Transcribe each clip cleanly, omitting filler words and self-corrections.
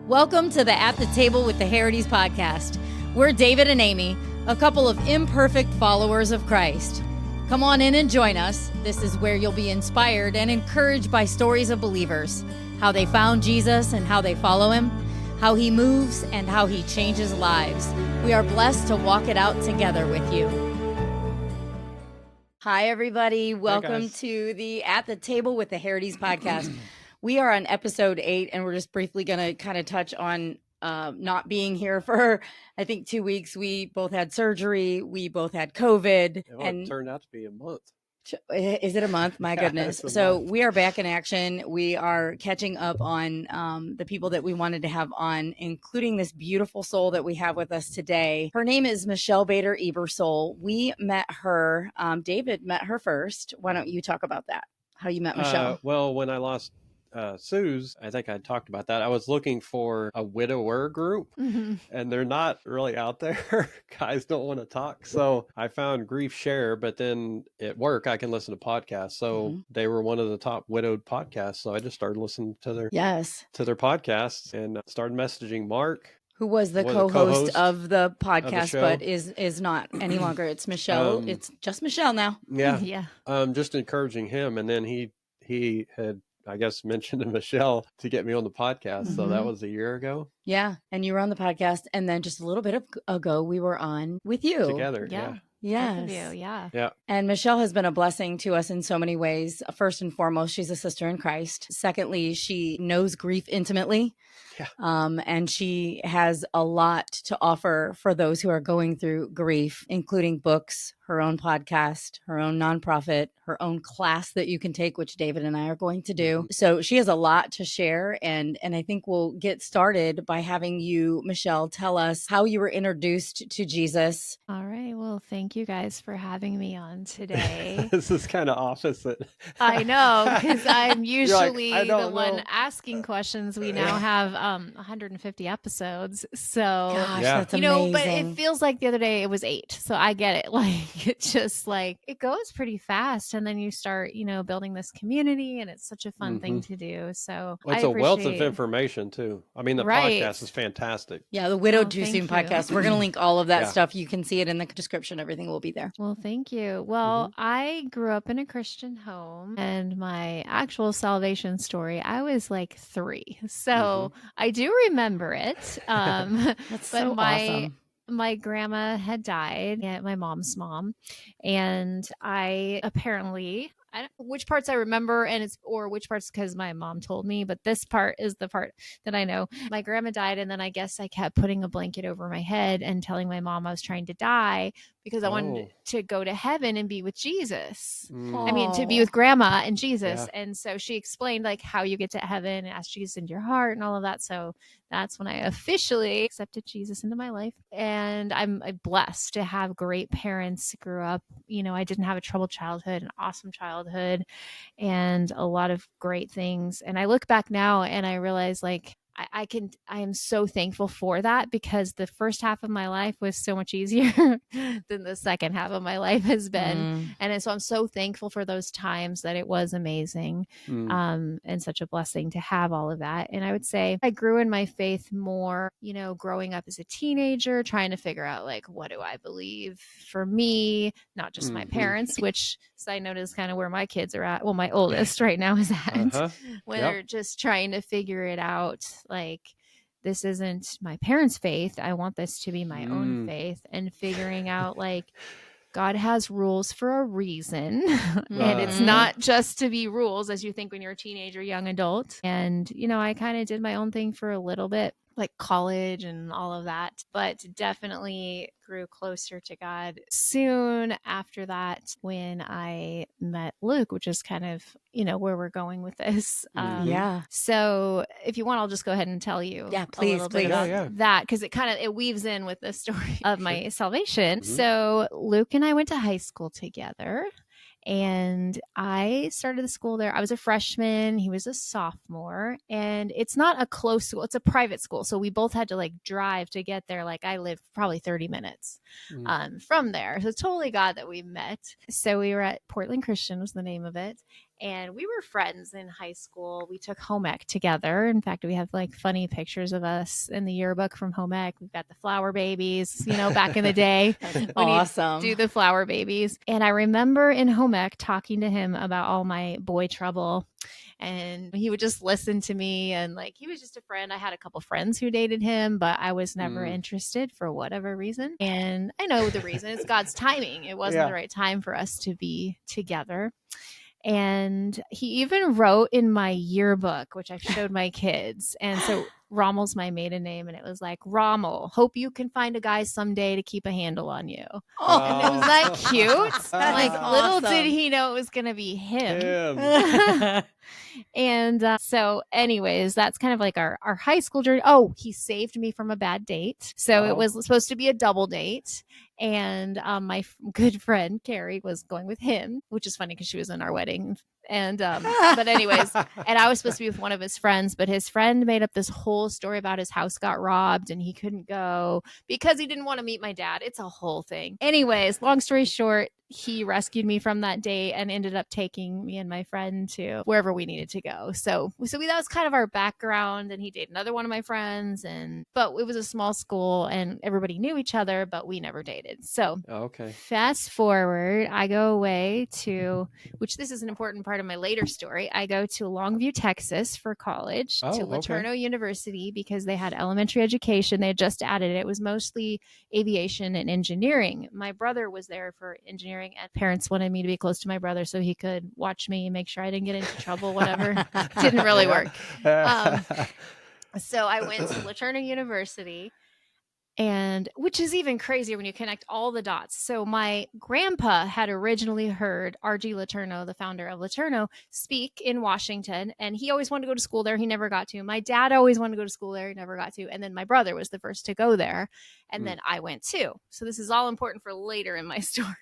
Welcome to the At the Table with the Herities podcast. We're David and Amy, a couple of imperfect followers of Christ. Come on in and join us. This is where you'll be inspired and encouraged by stories of believers, how they found Jesus and how they follow him, how he moves and how he changes lives. We are blessed to walk it out together with you. Hi, everybody. Welcome to the At the Table with the Herities podcast. We are on episode 8, and we're just briefly going to kind of touch on not being here for, I think, 2 weeks. We both had surgery. We both had COVID. And it turned out to be a month. Is it a month? My goodness. So we are back in action. We are catching up on the people that we wanted to have on, including this beautiful soul that we have with us today. Her name is Michelle Bader Ebersole. We met her. David met her first. Why don't you talk about that? How you met Michelle? Well, when I lost Suze, I think I talked about that. I was looking for a widower group, and they're not really out there. Guys don't want to talk. So I found Grief Share, but then at work, I can listen to podcasts. So they were one of the top widowed podcasts. So I just started listening to their podcasts and started messaging Mark, who was the co-host of the podcast, but is not any longer. It's Michelle. It's just Michelle now. Yeah. Just encouraging him. And then he had, I guess, mentioned to Michelle to get me on the podcast. So that was a year ago. Yeah. And you were on the podcast. And then just a little bit ago, we were on with you. Together. Yes. Yeah. And Michelle has been a blessing to us in so many ways. First and foremost, she's a sister in Christ. Secondly, she knows grief intimately. And she has a lot to offer for those who are going through grief, including books, her own podcast, her own nonprofit, her own class that you can take, which David and I are going to do. So she has a lot to share. And I think we'll get started by having you, Michelle, tell us how you were introduced to Jesus. All right. Well, thank you guys for having me on today. This is kind of opposite. I know, because I'm usually the one asking questions. We now have 150 episodes. So, gosh, that's amazing. You know, but it feels like the other day it was 8. So I get it. Like, it's just like, it goes pretty fast. And then you start, building this community, and it's such a fun thing to do. So it's a wealth of information too. I mean, the podcast is fantastic. Yeah. The Widowed Too Soon podcast. We're going to link all of that stuff. You can see it in the description. Everything will be there. Well, thank you. Well, I grew up in a Christian home, and my actual salvation story, I was like 3. So I do remember it. That's so awesome. My grandma had died, my mom's mom, and I apparently, I don't know which parts I remember or which parts because my mom told me, but this part is the part that I know. My grandma died, and then I guess I kept putting a blanket over my head and telling my mom I was trying to die because I wanted to go to heaven and be with Jesus. I mean, to be with grandma and Jesus. Yeah. And so she explained like how you get to heaven and ask Jesus into your heart and all of that. So that's when I officially accepted Jesus into my life. And I'm blessed to have great parents. Grew up, I didn't have a troubled childhood, an awesome childhood, and a lot of great things. And I look back now and I realize like, I am so thankful for that because the first half of my life was so much easier than the second half of my life has been. And so I'm so thankful for those times that it was amazing and such a blessing to have all of that. And I would say I grew in my faith more, growing up as a teenager, trying to figure out like, what do I believe for me, not just my parents, which side note is kind of where my kids are at. Well, my oldest right now is at when they're just trying to figure it out. Like, this isn't my parents' faith. I want this to be my own faith, and figuring out like God has rules for a reason. And it's not just to be rules as you think when you're a teenager, young adult. And, I kind of did my own thing for a little bit, like college and all of that, but definitely grew closer to God soon after that when I met Luke, which is kind of, where we're going with this. So if you want, I'll just go ahead and tell you a little bit about that, because it weaves in with the story of my salvation. So Luke and I went to high school together. And I started the school there. I was a freshman. He was a sophomore. And it's not a close school. It's a private school. So we both had to like drive to get there. Like I lived probably 30 minutes from there. So it's totally God that we met. So we were at Portland Christian was the name of it. And we were friends in high school. We took home ec together. In fact, we have like funny pictures of us in the yearbook from home ec. We've got the flower babies, back in the day. Awesome. Do the flower babies. And I remember in home ec talking to him about all my boy trouble. And he would just listen to me, and like he was just a friend. I had a couple friends who dated him, but I was never interested for whatever reason. And I know the reason. It's God's timing. It wasn't the right time for us to be together. And he even wrote in my yearbook, which I showed my kids. And so Rommel's my maiden name. And it was like, Rommel, hope you can find a guy someday to keep a handle on you. Oh, and it was like cute. Like little awesome. did he know it was going to be him. And so anyways, that's kind of like our high school journey. Oh, he saved me from a bad date. So it was supposed to be a double date. And my good friend Carrie was going with him, which is funny because she was in our wedding. And but anyways, and I was supposed to be with one of his friends, but his friend made up this whole story about his house got robbed and he couldn't go because he didn't want to meet my dad. It's a whole thing. Anyways, long story short, he rescued me from that date and ended up taking me and my friend to wherever we needed to go. So that was kind of our background. And he dated another one of my friends, but it was a small school and everybody knew each other, but we never dated. So fast forward, I go away to, which this is an important part of my later story. I go to Longview, Texas for college to LeTourneau University because they had elementary education. They had just added it. It was mostly aviation and engineering. My brother was there for engineering, and parents wanted me to be close to my brother so he could watch me and make sure I didn't get into trouble, whatever. Didn't really work. So I went to LeTourneau University, and which is even crazier when you connect all the dots. So my grandpa had originally heard R.G. LeTourneau, the founder of LeTourneau, speak in Washington, and he always wanted to go to school there. He never got to. My dad always wanted to go to school there. He never got to. And then my brother was the first to go there, and then I went too. So this is all important for later in my story.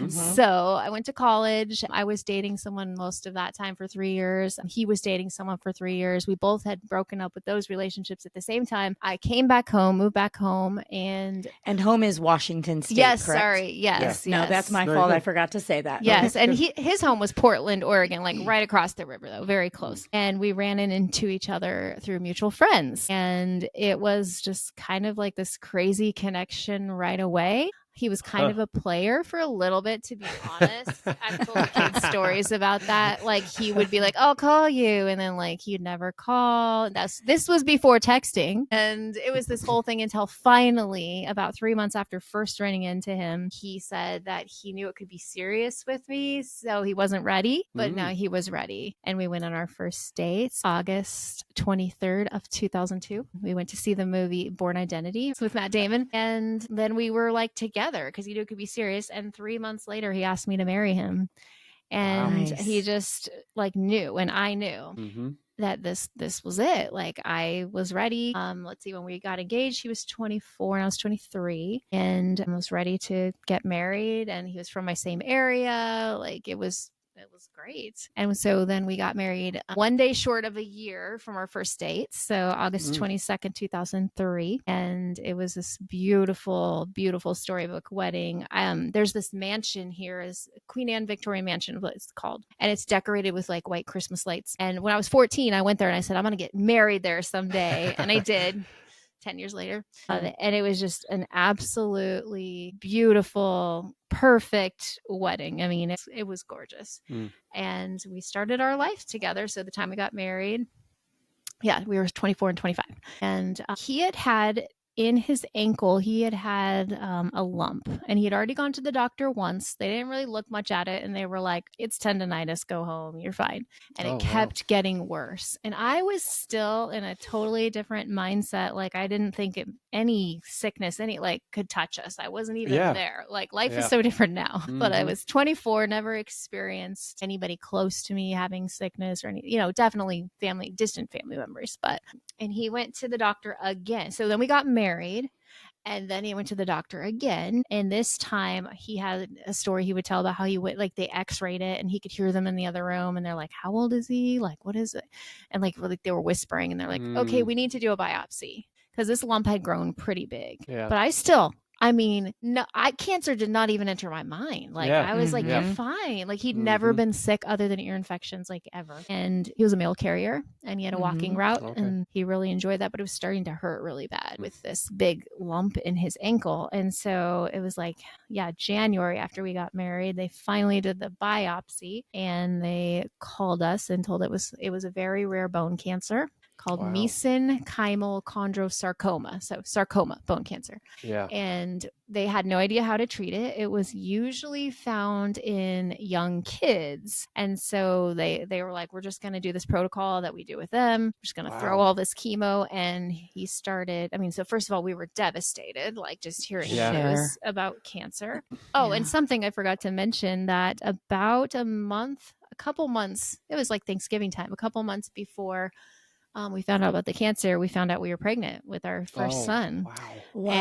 So I went to college. I was dating someone most of that time for 3 years. He was dating someone for 3 years. We both had broken up with those relationships at the same time. I came back home, moved back home, and home is Washington State. Yes, correct? sorry. Yes. No, that's my fault. I forgot to say that. Yes, and his home was Portland, Oregon, like right across the river, though, very close. And we ran into each other through mutual friends, and it was just kind of like this crazy connection right away. He was kind of a player for a little bit, to be honest. I've told the kids stories about that. Like he would be like, "I'll call you," and then like he'd never call. This was before texting, and it was this whole thing until finally, about 3 months after first running into him, he said that he knew it could be serious with me, so he wasn't ready, but now he was ready, and we went on our first date, August 23rd of 2002. We went to see the movie Born Identity with Matt Damon, and then we were like together because he knew it could be serious. And 3 months later, he asked me to marry him. And he just like knew, and I knew that this was it. Like I was ready. Let's see, when we got engaged, he was 24 and I was 23, and I was ready to get married. And he was from my same area. Like it was great. And so then we got married 1 day short of a year from our first date. So August 22nd, 2003. And it was this beautiful, beautiful storybook wedding. There's this mansion here, is Queen Anne Victoria Mansion, what it's called. And it's decorated with like white Christmas lights. And when I was 14, I went there and I said, I'm going to get married there someday. And I did. 10 years later. And it was just an absolutely beautiful, perfect wedding. I mean, it was gorgeous. And we started our life together. So the time we got married, we were 24 and 25. And he had in his ankle, he had a lump, and he had already gone to the doctor once. They didn't really look much at it, and they were like, it's tendonitis, go home, you're fine. And it kept getting worse. And I was still in a totally different mindset. Like I didn't think any sickness, could touch us. I wasn't even there. Like life is so different now. But I was 24, never experienced anybody close to me having sickness or any, definitely distant family members. And he went to the doctor again. So then we got married, and then he went to the doctor again. And this time he had a story he would tell about how he went, like they x-rayed it and he could hear them in the other room. And they're like, how old is he? Like, what is it? And like they were whispering, and they're like, okay, we need to do a biopsy because this lump had grown pretty big. But I still I mean, no, cancer did not even enter my mind. Like Yeah. I was like, you're Mhm. fine. Like he'd never Mhm. been sick other than ear infections, like ever. And he was a mail carrier and he had a walking Mhm. route Okay. and he really enjoyed that, but it was starting to hurt really bad with this big lump in his ankle. And so it was like, yeah, January after we got married, they finally did the biopsy and they called us and told it was a very rare bone cancer called Wow. mesenchymal chondrosarcoma. So sarcoma, bone cancer. Yeah. And they had no idea how to treat it. It was usually found in young kids. And so they were like, we're just going to do this protocol that we do with them. We're just going to throw Wow. all this chemo. And he started, I mean, so first of all, we were devastated, like just hearing Yeah. news Sure. about cancer. Oh, and Yeah. something I forgot to mention that about a couple months, it was like Thanksgiving time, a couple months before we found out about the cancer, we found out we were pregnant with our first son. Wow.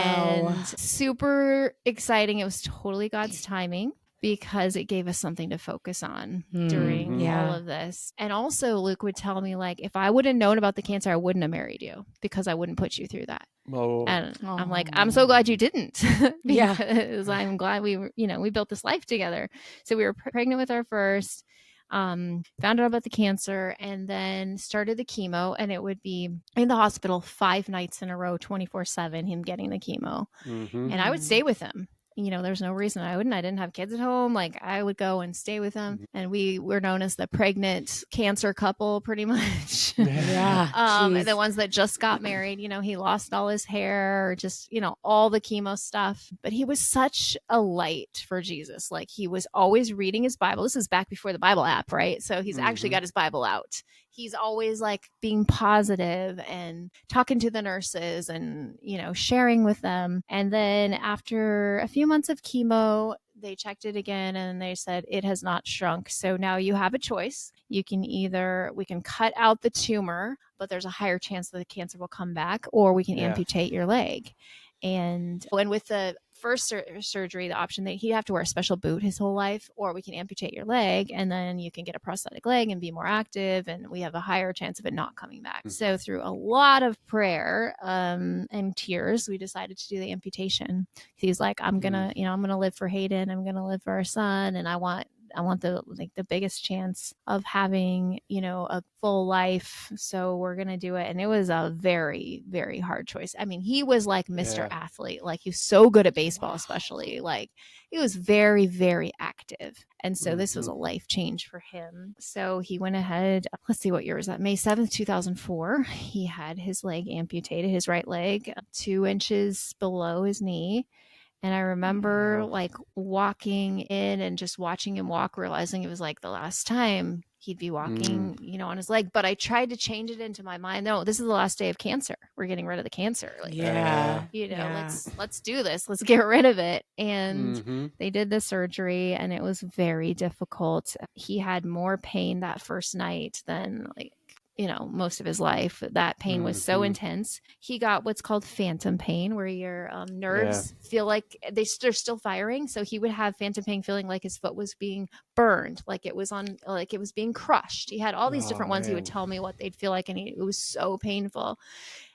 And super exciting. It was totally God's timing because it gave us something to focus on during Mhm. all Yeah. of this. And also Luke would tell me, like, if I would have known about the cancer, I wouldn't have married you because I wouldn't put you through that. Oh. And I'm like, I'm so glad you didn't Yeah. because I'm glad we were, we built this life together. So we were pregnant with our first, found out about the cancer and then started the chemo, and it would be in the hospital 5 nights in a row, 24/7, him getting the chemo. Mhm. And I would stay with him. There's no reason I wouldn't. I didn't have kids at home. Like I would go and stay with him. Mhm. And we were known as the pregnant cancer couple pretty much. Yeah. Jeez. The ones that just got married, he lost all his hair, just, all the chemo stuff. But he was such a light for Jesus. Like he was always reading his Bible. This is back before the Bible app, right? So he's actually Mhm. got his Bible out. He's always like being positive and talking to the nurses and, sharing with them. And then after a few months of chemo, they checked it again and they said it has not shrunk. So now you have a choice. We can cut out the tumor, but there's a higher chance that the cancer will come back, or we can Yeah. amputate your leg. And with the first surgery, the option that he'd have to wear a special boot his whole life, or we can amputate your leg and then you can get a prosthetic leg and be more active, and we have a higher chance of it not coming back. Mhm. So through a lot of prayer and tears, we decided to do the amputation. He's like, I'm gonna live for Hayden, I'm gonna live for our son, and I want the biggest chance of having, a full life. So we're going to do it. And it was a very, very hard choice. I mean, he was like Mr. Yeah. Athlete. Like he was so good at baseball, especially. Like he was very, very active. And so this was a life change for him. So he went ahead, let's see, what year was that? May 7th, 2004. He had his leg amputated, his right leg, 2 inches below his knee. And I remember like walking in and just watching him walk, realizing it was like the last time he'd be walking, on his leg. But I tried to change it into my mind. No, this is the last day of cancer. We're getting rid of the cancer. Like, Yeah. let's do this. Let's get rid of it. And Mhm. they did the surgery and it was very difficult. He had more pain that first night than most of his life. That pain was so intense. He got what's called phantom pain, where your nerves feel like they're still firing. So he would have phantom pain, feeling like his foot was being burned, like it was being crushed. He had all these different ones. He would tell me what they'd feel like, and it was so painful.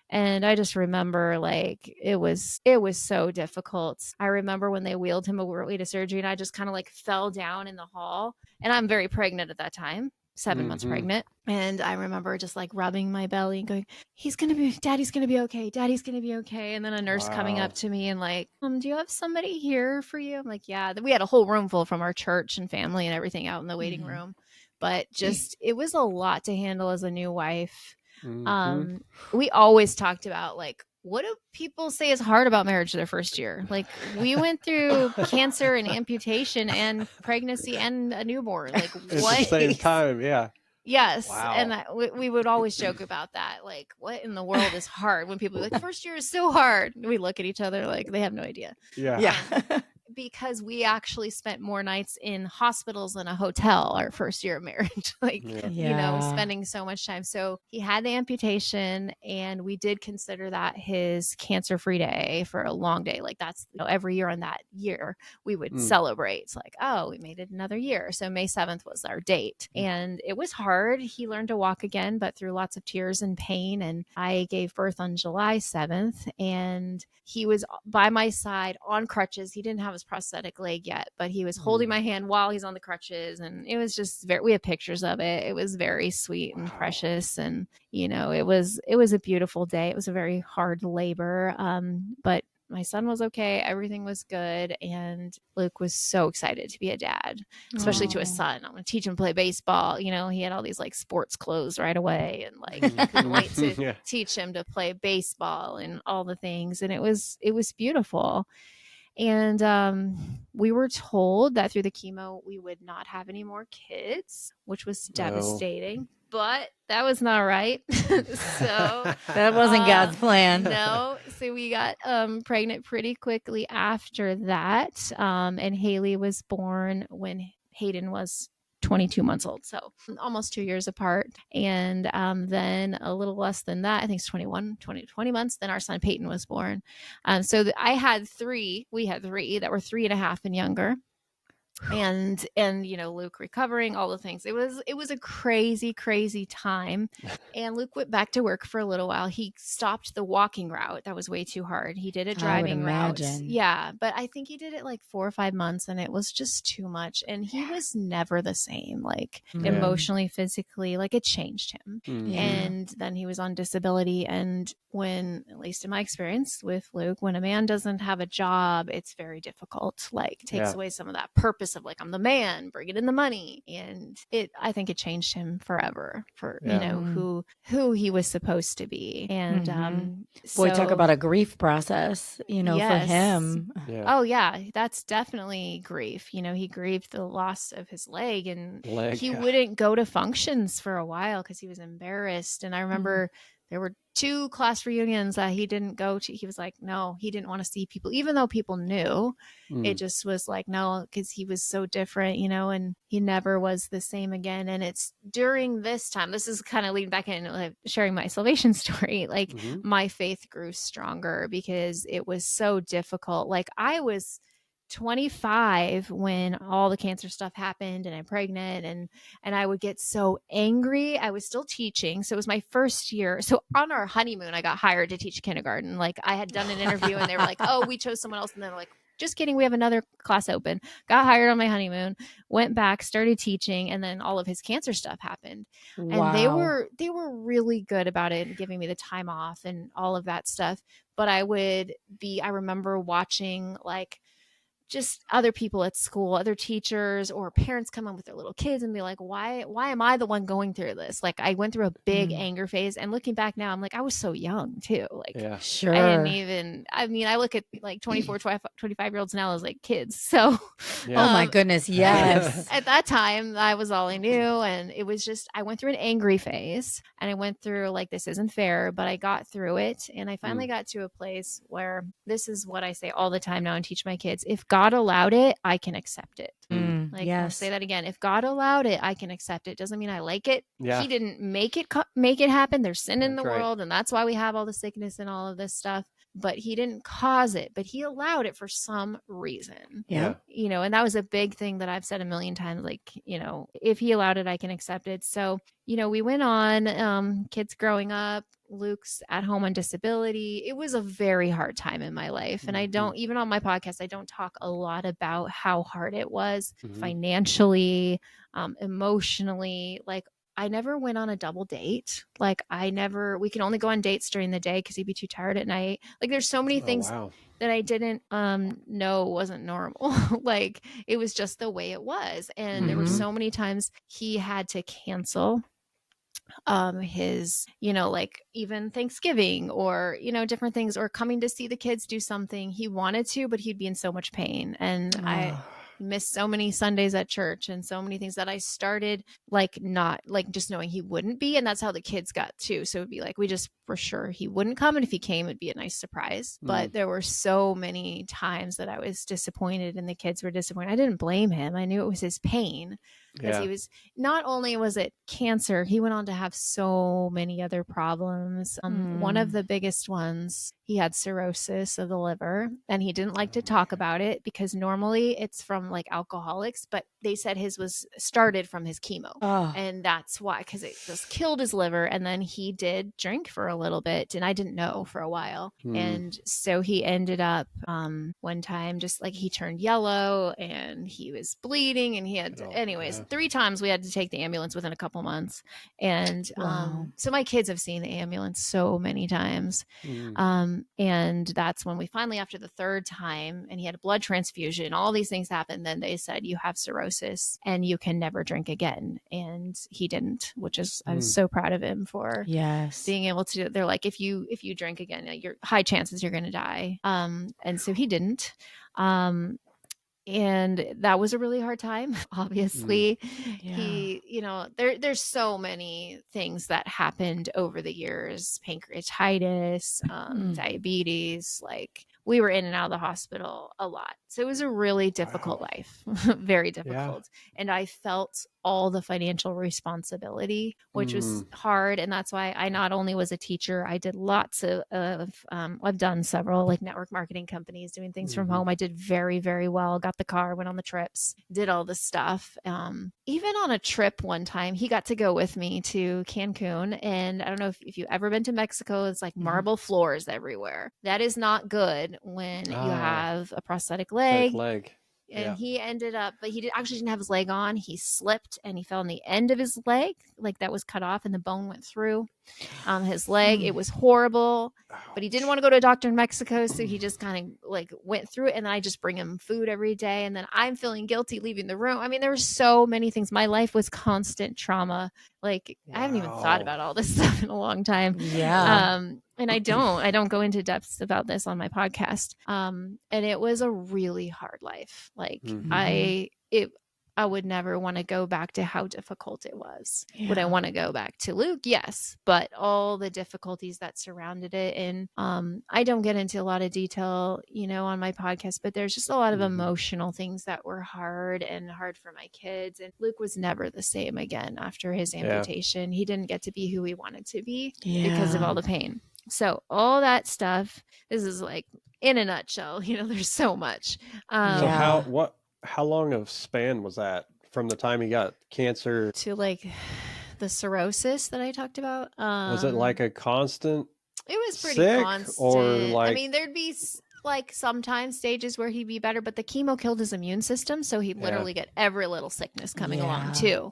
And I just remember like it was so difficult. I remember when they wheeled him away to surgery and I just kind of like fell down in the hall, and I'm very pregnant at that time. 7 months pregnant. And I remember just like rubbing my belly and going, Daddy's going to be okay. Daddy's going to be okay. And then a nurse coming up to me and like, do you have somebody here for you? I'm like, yeah. We had a whole room full from our church and family and everything out in the waiting room. But just, it was a lot to handle as a new wife. We always talked about like, what do people say is hard about marriage their first year? Like we went through cancer and amputation and pregnancy and a newborn. Like At what? the same time, yeah. Yes. Wow. And we would always joke about that. Like what in the world is hard? When people are like, first year is so hard. We look at each other like they have no idea. Yeah. Yeah. because we actually spent more nights in hospitals than a hotel our first year of marriage, like, spending so much time. So he had the amputation, and we did consider that his cancer-free day for a long day. Like that's, every year on that year we would celebrate. It's like, oh, we made it another year. So May 7th was our date, and it was hard. He learned to walk again, but through lots of tears and pain. And I gave birth on July 7th, and he was by my side on crutches. He didn't have his prosthetic leg yet, but he was holding my hand while he's on the crutches. And it was just we have pictures of it. It was very sweet and precious. And, it was a beautiful day. It was a very hard labor. But my son was okay. Everything was good. And Luke was so excited to be a dad, especially to a son. I'm going to teach him to play baseball. He had all these like sports clothes right away, and like couldn't wait to teach him to play baseball and all the things. And it was beautiful. And we were told that through the chemo, we would not have any more kids, which was devastating. But that was not right. So that wasn't God's plan. No. So we got pregnant pretty quickly after that. And Haley was born when Hayden was 22 months old. So almost 2 years apart. And then a little less than that, I think it's 20 months, then our son Peyton was born. So we had three that were 3.5 and younger. And Luke recovering, all the things. It was a crazy time. And Luke went back to work for a little while. He stopped the walking route. That was way too hard. He did a driving route. Yeah. But I think he did it like 4 or 5 months, and it was just too much. And he was never the same, like emotionally, physically, like it changed him. And then he was on disability. And when, at least in my experience with Luke, when a man doesn't have a job, it's very difficult, like takes away some of that purpose of like, I'm the man, bringing in the money. And I think it changed him forever for, who he was supposed to be. And boy, talk about a grief process, for him. Yeah. Oh yeah, that's definitely grief. He grieved the loss of his leg, and he wouldn't go to functions for a while because he was embarrassed. And I remember there were 2 class reunions that he didn't go to. He was like, no, he didn't want to see people, even though people knew. It just was like, no, because he was so different, and he never was the same again. And it's during this time, this is kind of leading back in, like, sharing my salvation story, like my faith grew stronger because it was so difficult. Like I was 25 when all the cancer stuff happened, and I'm pregnant, and I would get so angry. I was still teaching. So it was my first year. So on our honeymoon, I got hired to teach kindergarten. Like I had done an interview, and they were like, oh, we chose someone else. And then like, just kidding, we have another class open. Got hired on my honeymoon, went back, started teaching, and then all of his cancer stuff happened. Wow. And they were really good about it and giving me the time off and all of that stuff. But I remember watching like just other people at school, other teachers or parents come in with their little kids and be like, why am I the one going through this? Like I went through a big anger phase, and looking back now, I'm like, I was so young too. Like, sure. I look at like 24, 25-year-olds now as like kids. So, oh my goodness. Yes. At that time I was all I knew. And it was just, I went through an angry phase, and I went through like, this isn't fair, but I got through it. And I finally got to a place where this is what I say all the time now and teach my kids. If God allowed it, I can accept it. I'll say that again. If God allowed it, I can accept it. Doesn't mean I like it. He didn't make it happen. There's sin in the world, and that's why we have all the sickness and all of this stuff. But he didn't cause it, but he allowed it for some reason. Yeah. And that was a big thing that I've said a million times. Like, if he allowed it, I can accept it. So, we went on, kids growing up, Luke's at home on disability. It was a very hard time in my life. And I don't, even on my podcast, I don't talk a lot about how hard it was financially, emotionally. Like I never went on a double date. Like we can only go on dates during the day because he'd be too tired at night. Like there's so many things that I didn't know wasn't normal. Like it was just the way it was. And there were so many times he had to cancel his, like even Thanksgiving or, different things, or coming to see the kids do something he wanted to, but he'd be in so much pain. And I missed so many Sundays at church and so many things that I started like not like just knowing he wouldn't be. And that's how the kids got too. So it'd be like, we just for sure he wouldn't come. And if he came, it'd be a nice surprise. But there were so many times that I was disappointed and the kids were disappointed. I didn't blame him. I knew it was his pain. Because he was, not only was it cancer, he went on to have so many other problems. One of the biggest ones, he had cirrhosis of the liver, and he didn't like to talk about it because normally it's from like alcoholics, but they said his was started from his chemo. And that's why, because it just killed his liver. And then he did drink for a little bit, and I didn't know for a while. And so he ended up one time, just like he turned yellow and he was bleeding, and he had, anyways, 3 times we had to take the ambulance within a couple months. And so my kids have seen the ambulance so many times. And that's when we finally, after the 3rd time, and he had a blood transfusion, all these things happened. Then they said, you have cirrhosis and you can never drink again. And he didn't, which is, I was so proud of him for being able to. They're like, if you drink again, you're high chances you're going to die. And so he didn't. And that was a really hard time. Obviously, he, there's so many things that happened over the years, pancreatitis, diabetes, like we were in and out of the hospital a lot. So it was a really difficult life, very difficult. And I felt all the financial responsibility, which was hard. And that's why I not only was a teacher, I did lots of I've done several like network marketing companies doing things from home. I did very, very well, got the car, went on the trips, did all this stuff. Even on a trip one time, he got to go with me to Cancun. And I don't know if you've ever been to Mexico, it's like marble floors everywhere. That is not good when you have a prosthetic leg. And he ended up, but he actually didn't have his leg on. He slipped and he fell on the end of his leg, like that was cut off and the bone went through his leg. It was horrible, but he didn't want to go to a doctor in Mexico. So he just kind of like went through it. And then I just bring him food every day. And then I'm feeling guilty leaving the room. I mean, there were so many things. My life was constant trauma. Like I haven't even thought about all this stuff in a long time. And I don't go into depths about this on my podcast. And it was a really hard life. Like I would never want to go back to how difficult it was. Would I want to go back to Luke? Yes. But all the difficulties that surrounded it. And I don't get into a lot of detail, on my podcast, but there's just a lot of emotional things that were hard for my kids. And Luke was never the same again after his amputation. He didn't get to be who he wanted to be because of all the pain. So all that stuff, this is like in a nutshell, there's so much. So how long of span was that from the time he got cancer to like the cirrhosis that I talked about? Was it like a constant? It was pretty constant. Or like, I mean, there'd be like sometimes stages where he'd be better, but the chemo killed his immune system. So he'd literally get every little sickness coming along too.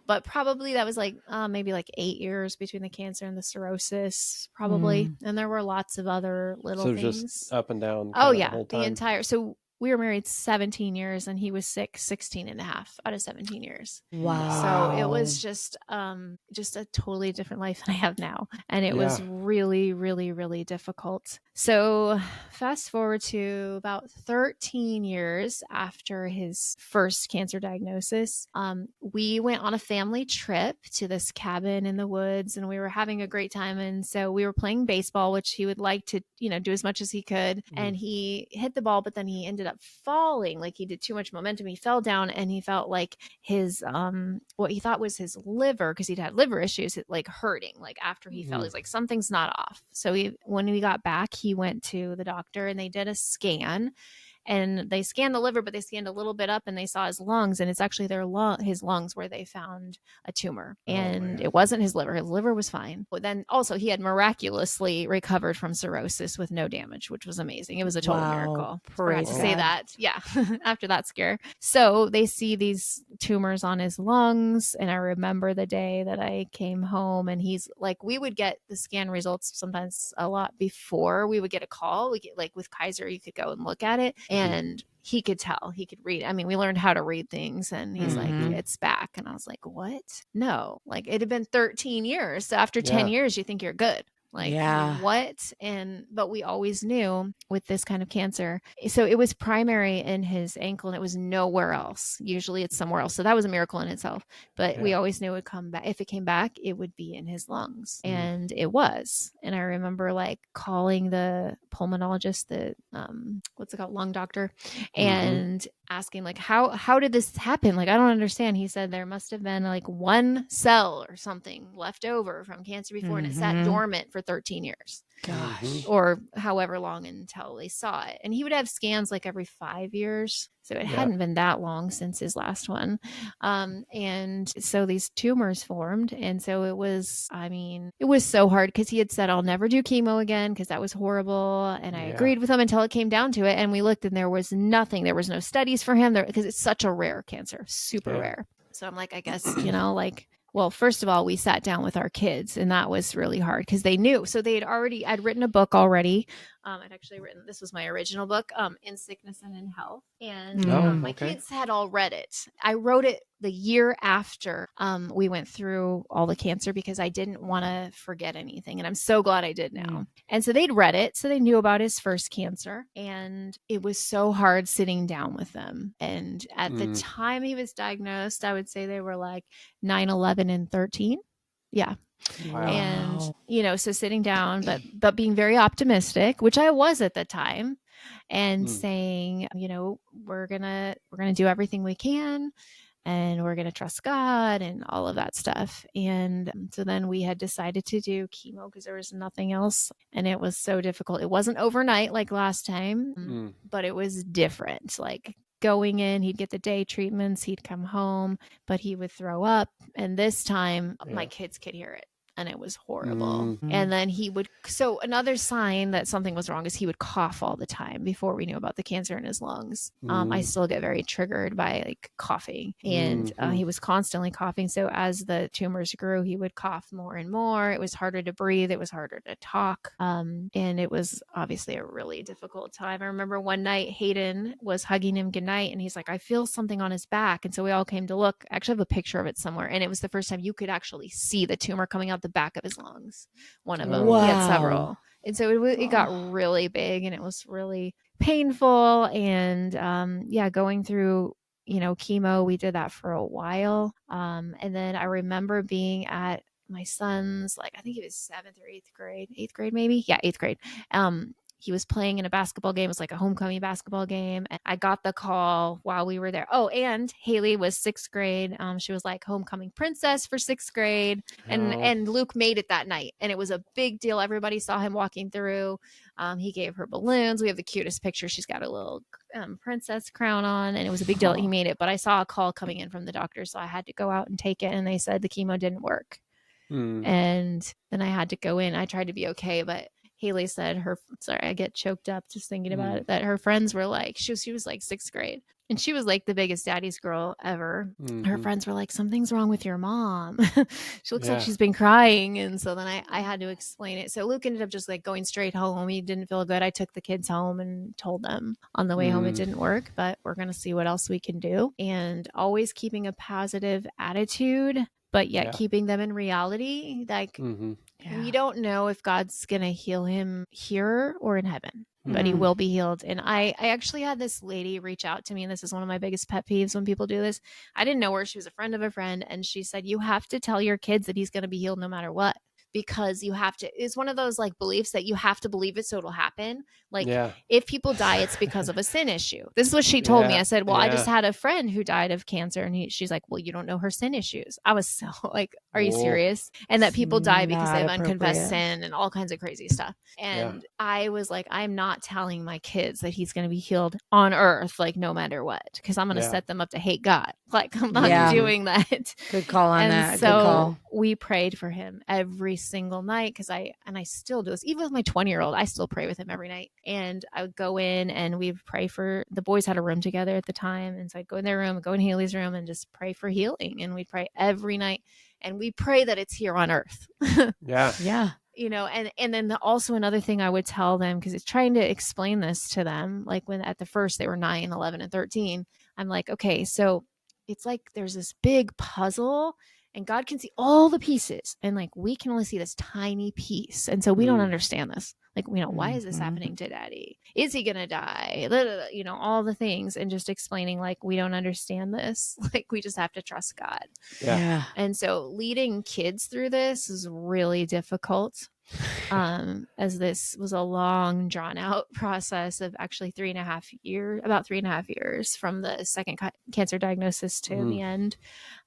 But probably that was like maybe like 8 years between the cancer and the cirrhosis, probably. And there were lots of other little things. Just up and down. The entire. So we were married 17 years and he was sick 16 and a half out of 17 years. Wow. So it was just a totally different life than I have now. And it was really, really, really difficult. So fast forward to about 13 years after his first cancer diagnosis, we went on a family trip to this cabin in the woods and we were having a great time. And so we were playing baseball, which he would like to, do as much as he could. And he hit the ball, but then he ended up falling. Like he did too much momentum. He fell down and he felt like his, what he thought was his liver, because he'd had liver issues, like hurting, like after he fell, he's like, something's not off. So when we got back, he went to the doctor and they did a scan. And they scanned the liver, but they scanned a little bit up and they saw his lungs. And it's actually his lungs where they found a tumor. And it wasn't his liver. His liver was fine. But then also he had miraculously recovered from cirrhosis with no damage, which was amazing. It was a total miracle. Praise to say that. Yeah. After that scare. So they see these tumors on his lungs. And I remember the day that I came home and he's like, we would get the scan results sometimes a lot before we would get a call. We get like with Kaiser, you could go and look at it. And he could tell, he could read. I mean, we learned how to read things and he's like, it's back. And I was like, what? No, like it had been 13 years. So after 10 years, you think you're good. Like, Yeah. what? But we always knew with this kind of cancer. So it was primary in his ankle and it was nowhere else. Usually it's somewhere else. So that was a miracle in itself. But we always knew it would come back. If it came back, it would be in his lungs. And it was. And I remember like calling the pulmonologist, the what's it called, lung doctor, and asking like, how did this happen? Like, I don't understand. He said there must have been like one cell or something left over from cancer before, and it sat dormant for 13 years. Gosh. Or however long until they saw it. And he would have scans like every 5 years. So it hadn't been that long since his last one. And so these tumors formed. And so it was so hard because he had said, I'll never do chemo again because that was horrible. And I agreed with him until it came down to it. And we looked and there was nothing. There was no studies for him there because it's such a rare cancer, super rare. So I'm like, I guess, well, first of all, we sat down with our kids and that was really hard because they knew. So I'd written a book already. I'd actually written, this was my original book, In Sickness and in Health. And my kids had all read it. I wrote it the year after we went through all the cancer because I didn't want to forget anything. And I'm so glad I did now. And so they'd read it. So they knew about his first cancer. And it was so hard sitting down with them. And at the time he was diagnosed, I would say they were like 9, 11, and 13. Yeah. Wow. And, so sitting down, but being very optimistic, which I was at the time, and saying, we're going to do everything we can and we're going to trust God and all of that stuff. And so then we had decided to do chemo because there was nothing else. And it was so difficult. It wasn't overnight like last time, but it was different. Like going in, he'd get the day treatments, he'd come home, but he would throw up. And this time my kids could hear it. And it was horrible. And then so another sign that something was wrong is he would cough all the time before we knew about the cancer in his lungs. I still get very triggered by like coughing and he was constantly coughing. So as the tumors grew, he would cough more and more. It was harder to breathe. It was harder to talk. And it was obviously a really difficult time. I remember one night Hayden was hugging him goodnight and he's like, I feel something on his back. And so we all came to look. I actually have a picture of it somewhere. And it was the first time you could actually see the tumor coming out the back of his lungs. One of them. Wow. He had several. And so it got really big and it was really painful. And going through, chemo, we did that for a while. And then I remember being at my son's, like, I think he was 7th or 8th grade, maybe. Yeah, 8th grade. He was playing in a basketball game. It was like a homecoming basketball game. And I got the call while we were there. Oh, and Haley was 6th grade. She was like homecoming princess for 6th grade. And Luke made it that night. And it was a big deal. Everybody saw him walking through. He gave her balloons. We have the cutest picture. She's got a little princess crown on. And it was a big deal that he made it. But I saw a call coming in from the doctor. So I had to go out and take it. And they said the chemo didn't work. And then I had to go in. I tried to be okay, but Haley said I get choked up just thinking about it, that her friends were like, she was like 6th grade and she was like the biggest daddy's girl ever. Her friends were like, something's wrong with your mom. She looks like she's been crying. And so then I had to explain it. So Luke ended up just like going straight home. He didn't feel good. I took the kids home and told them on the way home it didn't work, but we're going to see what else we can do. And always keeping a positive attitude, but yet keeping them in reality. Like, we don't know if God's going to heal him here or in heaven, but he will be healed. And I actually had this lady reach out to me, and this is one of my biggest pet peeves when people do this. I didn't know her. She was a friend of a friend. And she said, you have to tell your kids that he's going to be healed no matter what. Because you have to, it's one of those like beliefs that you have to believe it so it'll happen. Like if people die, it's because of a sin issue. This is what she told me. I said, well, I just had a friend who died of cancer, and she's like, well, you don't know her sin issues. I was so like, are you serious? And that people die because they have unconfessed sin and all kinds of crazy stuff. And I was like, I'm not telling my kids that he's going to be healed on earth, like no matter what, because I'm going to set them up to hate God. Like I'm not doing that. Good call on that. So good call. We prayed for him every single night because I still do this. Even with my 20-year-old, I still pray with him every night. And I would go in and we'd pray for, the boys had a room together at the time. And so I'd go in their room, go in Haley's room and just pray for healing. And we'd pray every night. And we pray that it's here on earth. Yeah. And then also another thing I would tell them, because it's trying to explain this to them, like when at the first they were 9, 11, and 13, I'm like, okay, so it's like there's this big puzzle And God can see all the pieces. And like, we can only see this tiny piece. And so we don't understand this. Like, why is this happening to daddy? Is he going to die? All the things. And just explaining, like, we don't understand this. Like, we just have to trust God. Yeah. And so leading kids through this is really difficult. As this was a long drawn out process of actually about 3.5 years from the second cancer diagnosis to the end.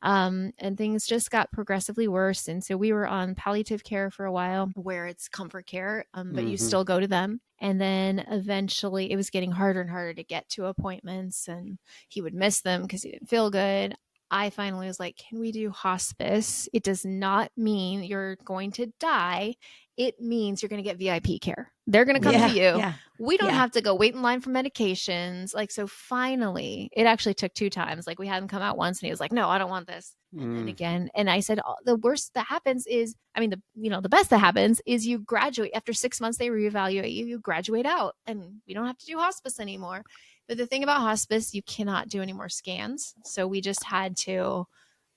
And things just got progressively worse. And so we were on palliative care for a while, where it's comfort care, but you still go to them. And then eventually it was getting harder and harder to get to appointments, and he would miss them because he didn't feel good. I finally was like, can we do hospice? It does not mean you're going to die. It means you're going to get VIP care. They're going to come to you. Yeah. We don't have to go wait in line for medications. Like, so finally, it actually took 2 times. Like, we had him come out once and he was like, no, I don't want this. And then again. And I said, the worst that happens is, the best that happens is you graduate. After 6 months, they reevaluate you, you graduate out, and we don't have to do hospice anymore. But the thing about hospice, you cannot do any more scans. So we just had to,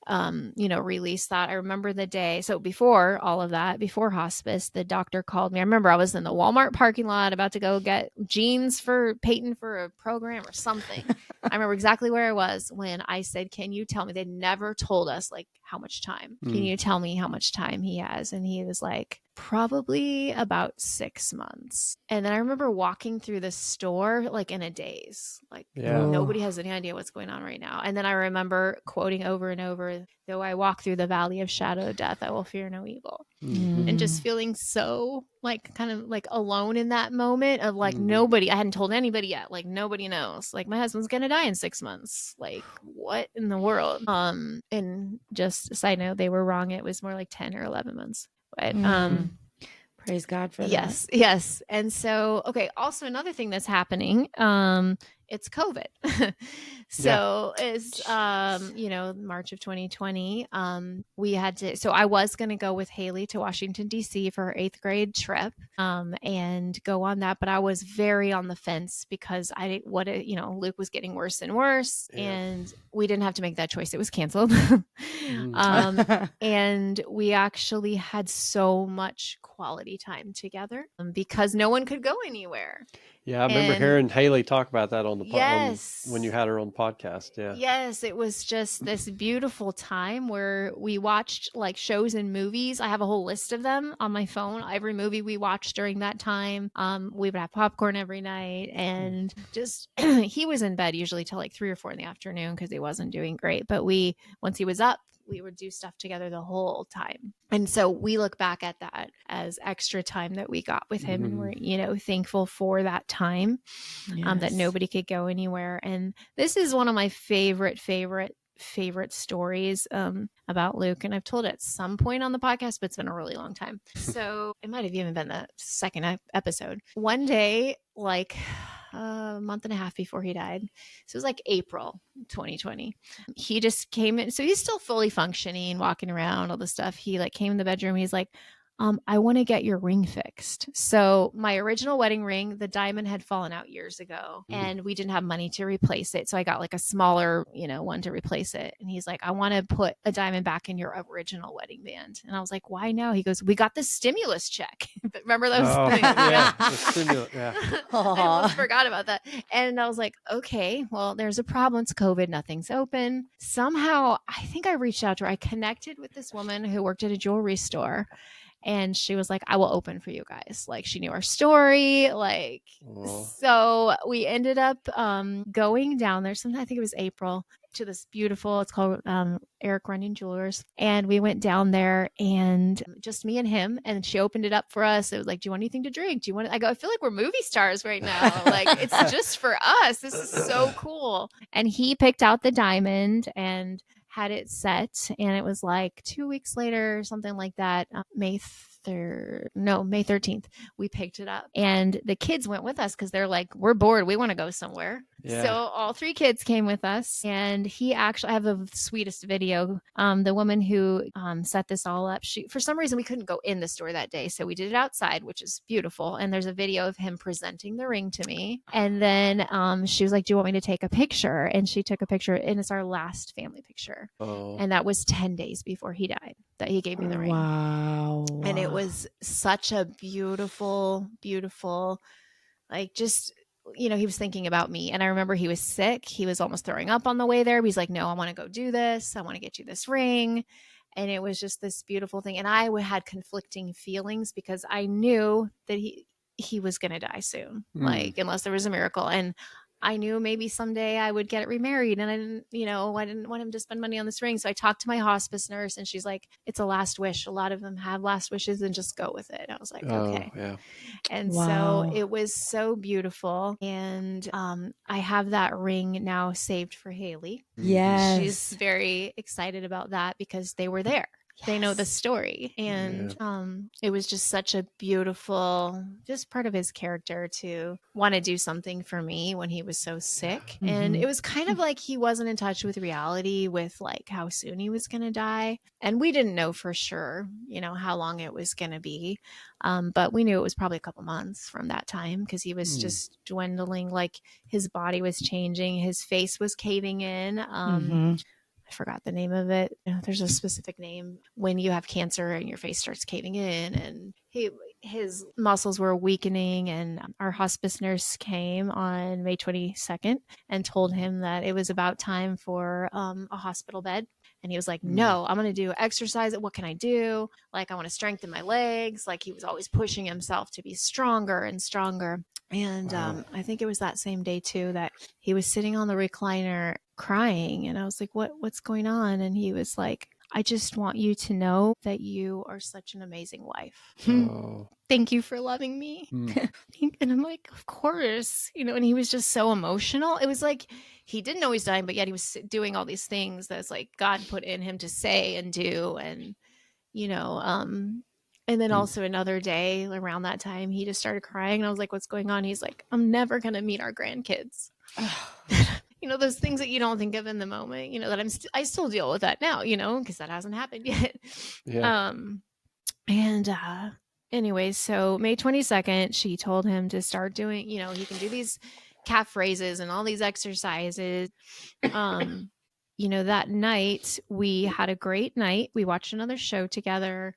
release that. I remember the day. So before all of that, before hospice, the doctor called me. I remember I was in the Walmart parking lot about to go get jeans for Peyton for a program or something. I remember exactly where I was when I said, can you tell me? They never told us like how much time. Can you tell me how much time he has? And he was like, probably about 6 months. And then I remember walking through the store like in a daze, like nobody has any idea what's going on right now. And then I remember quoting over and over, though I walk through the valley of shadow of death, I will fear no evil. And just feeling so like kind of like alone in that moment of like nobody, I hadn't told anybody yet, like nobody knows, like my husband's gonna die in 6 months, like what in the world. And just a side note, they were wrong. It was more like 10 or 11 months. But praise God for that. Yes. And so, okay. Also, another thing that's happening, it's COVID. So it's, March of 2020, so I was going to go with Haley to Washington, DC for her 8th grade trip, and go on that. But I was very on the fence because Luke was getting worse and worse, and we didn't have to make that choice. It was canceled. And we actually had so much quality time together because no one could go anywhere. Yeah, I remember hearing Haley talk about that on the when you had her on the podcast. Yeah. Yes, it was just this beautiful time where we watched like shows and movies. I have a whole list of them on my phone. Every movie we watched during that time. We would have popcorn every night, and just he was in bed usually till like 3 or 4 in the afternoon because he wasn't doing great. But once he was up, we would do stuff together the whole time. And so we look back at that as extra time that we got with him. And we're, thankful for that time, that nobody could go anywhere. And this is one of my favorite stories about Luke. And I've told it at some point on the podcast, but it's been a really long time. So it might have even been the second episode. One day, like a month and a half before he died. So it was like April 2020. He just came in. So he's still fully functioning, walking around, all this stuff. He like came in the bedroom. He's like, I want to get your ring fixed. So my original wedding ring, the diamond had fallen out years ago and we didn't have money to replace it. So I got like a smaller, one to replace it. And he's like, I want to put a diamond back in your original wedding band. And I was like, why now? He goes, we got the stimulus check. Remember those things? The stimulus, I almost forgot about that. And I was like, okay, well, there's a problem. It's COVID. Nothing's open. Somehow, I think I reached out to her. I connected with this woman who worked at a jewelry store. And she was like, I will open for you guys. Like, she knew our story. Like, so we ended up going down there. I think it was April, to this beautiful, it's called Eric Runyon Jewelers. And we went down there and just me and him. And she opened it up for us. It was like, do you want anything to drink? Do you want I go, I feel like we're movie stars right now. Like, it's just for us. This is so cool. And he picked out the diamond and had it set, and it was like 2 weeks later, something like that, May 13th, we picked it up. And the kids went with us because they're like, we're bored. We want to go somewhere. So all 3 kids came with us, and I have the sweetest video. The woman who set this all up, for some reason we couldn't go in the store that day, so we did it outside, which is beautiful. And there's a video of him presenting the ring to me. And then she was like, "Do you want me to take a picture?" And she took a picture, and it's our last family picture. Oh. And that was 10 days before he died that he gave me the ring. Wow. And it was such a beautiful, beautiful, like, just, he was thinking about me. And I remember he was sick. He was almost throwing up on the way there. He's like, "No, I want to go do this. I want to get you this ring." And it was just this beautiful thing. And I had conflicting feelings because I knew that he was going to die soon, like, unless there was a miracle. And I knew maybe someday I would get remarried, and I didn't want him to spend money on this ring. So I talked to my hospice nurse, and she's like, "It's a last wish. A lot of them have last wishes, and just go with it." I was like, okay. Yeah. And so it was so beautiful. And I have that ring now saved for Haley. Yes. She's very excited about that because they were there. Yes. They know the story. And it was just such a beautiful, just part of his character to want to do something for me when he was so sick. Mm-hmm. And it was kind of like he wasn't in touch with reality, with like how soon he was going to die. And we didn't know for sure, how long it was going to be. But we knew it was probably a couple months from that time, because he was just dwindling, like his body was changing, his face was caving in. I forgot the name of it. There's a specific name when you have cancer and your face starts caving in, and his muscles were weakening. And our hospice nurse came on May 22nd and told him that it was about time for a hospital bed. And he was like, "No, I'm going to do exercise. What can I do? Like, I want to strengthen my legs." Like, he was always pushing himself to be stronger and stronger. And I think it was that same day too that he was sitting on the recliner crying. And I was like, what's going on? And he was like, "I just want you to know that you are such an amazing wife. Thank you for loving me." And I'm like, "Of course," and he was just so emotional. It was like, he didn't know he's dying, but yet he was doing all these things that's like God put in him to say and do. And, and then also another day around that time, he just started crying. And I was like, "What's going on?" He's like, "I'm never going to meet our grandkids." Those things that you don't think of in the moment, that I still deal with that now, because that hasn't happened yet. Yeah. Anyways, so May 22nd, she told him to start doing, he can do these calf raises and all these exercises. That night we had a great night. We watched another show together.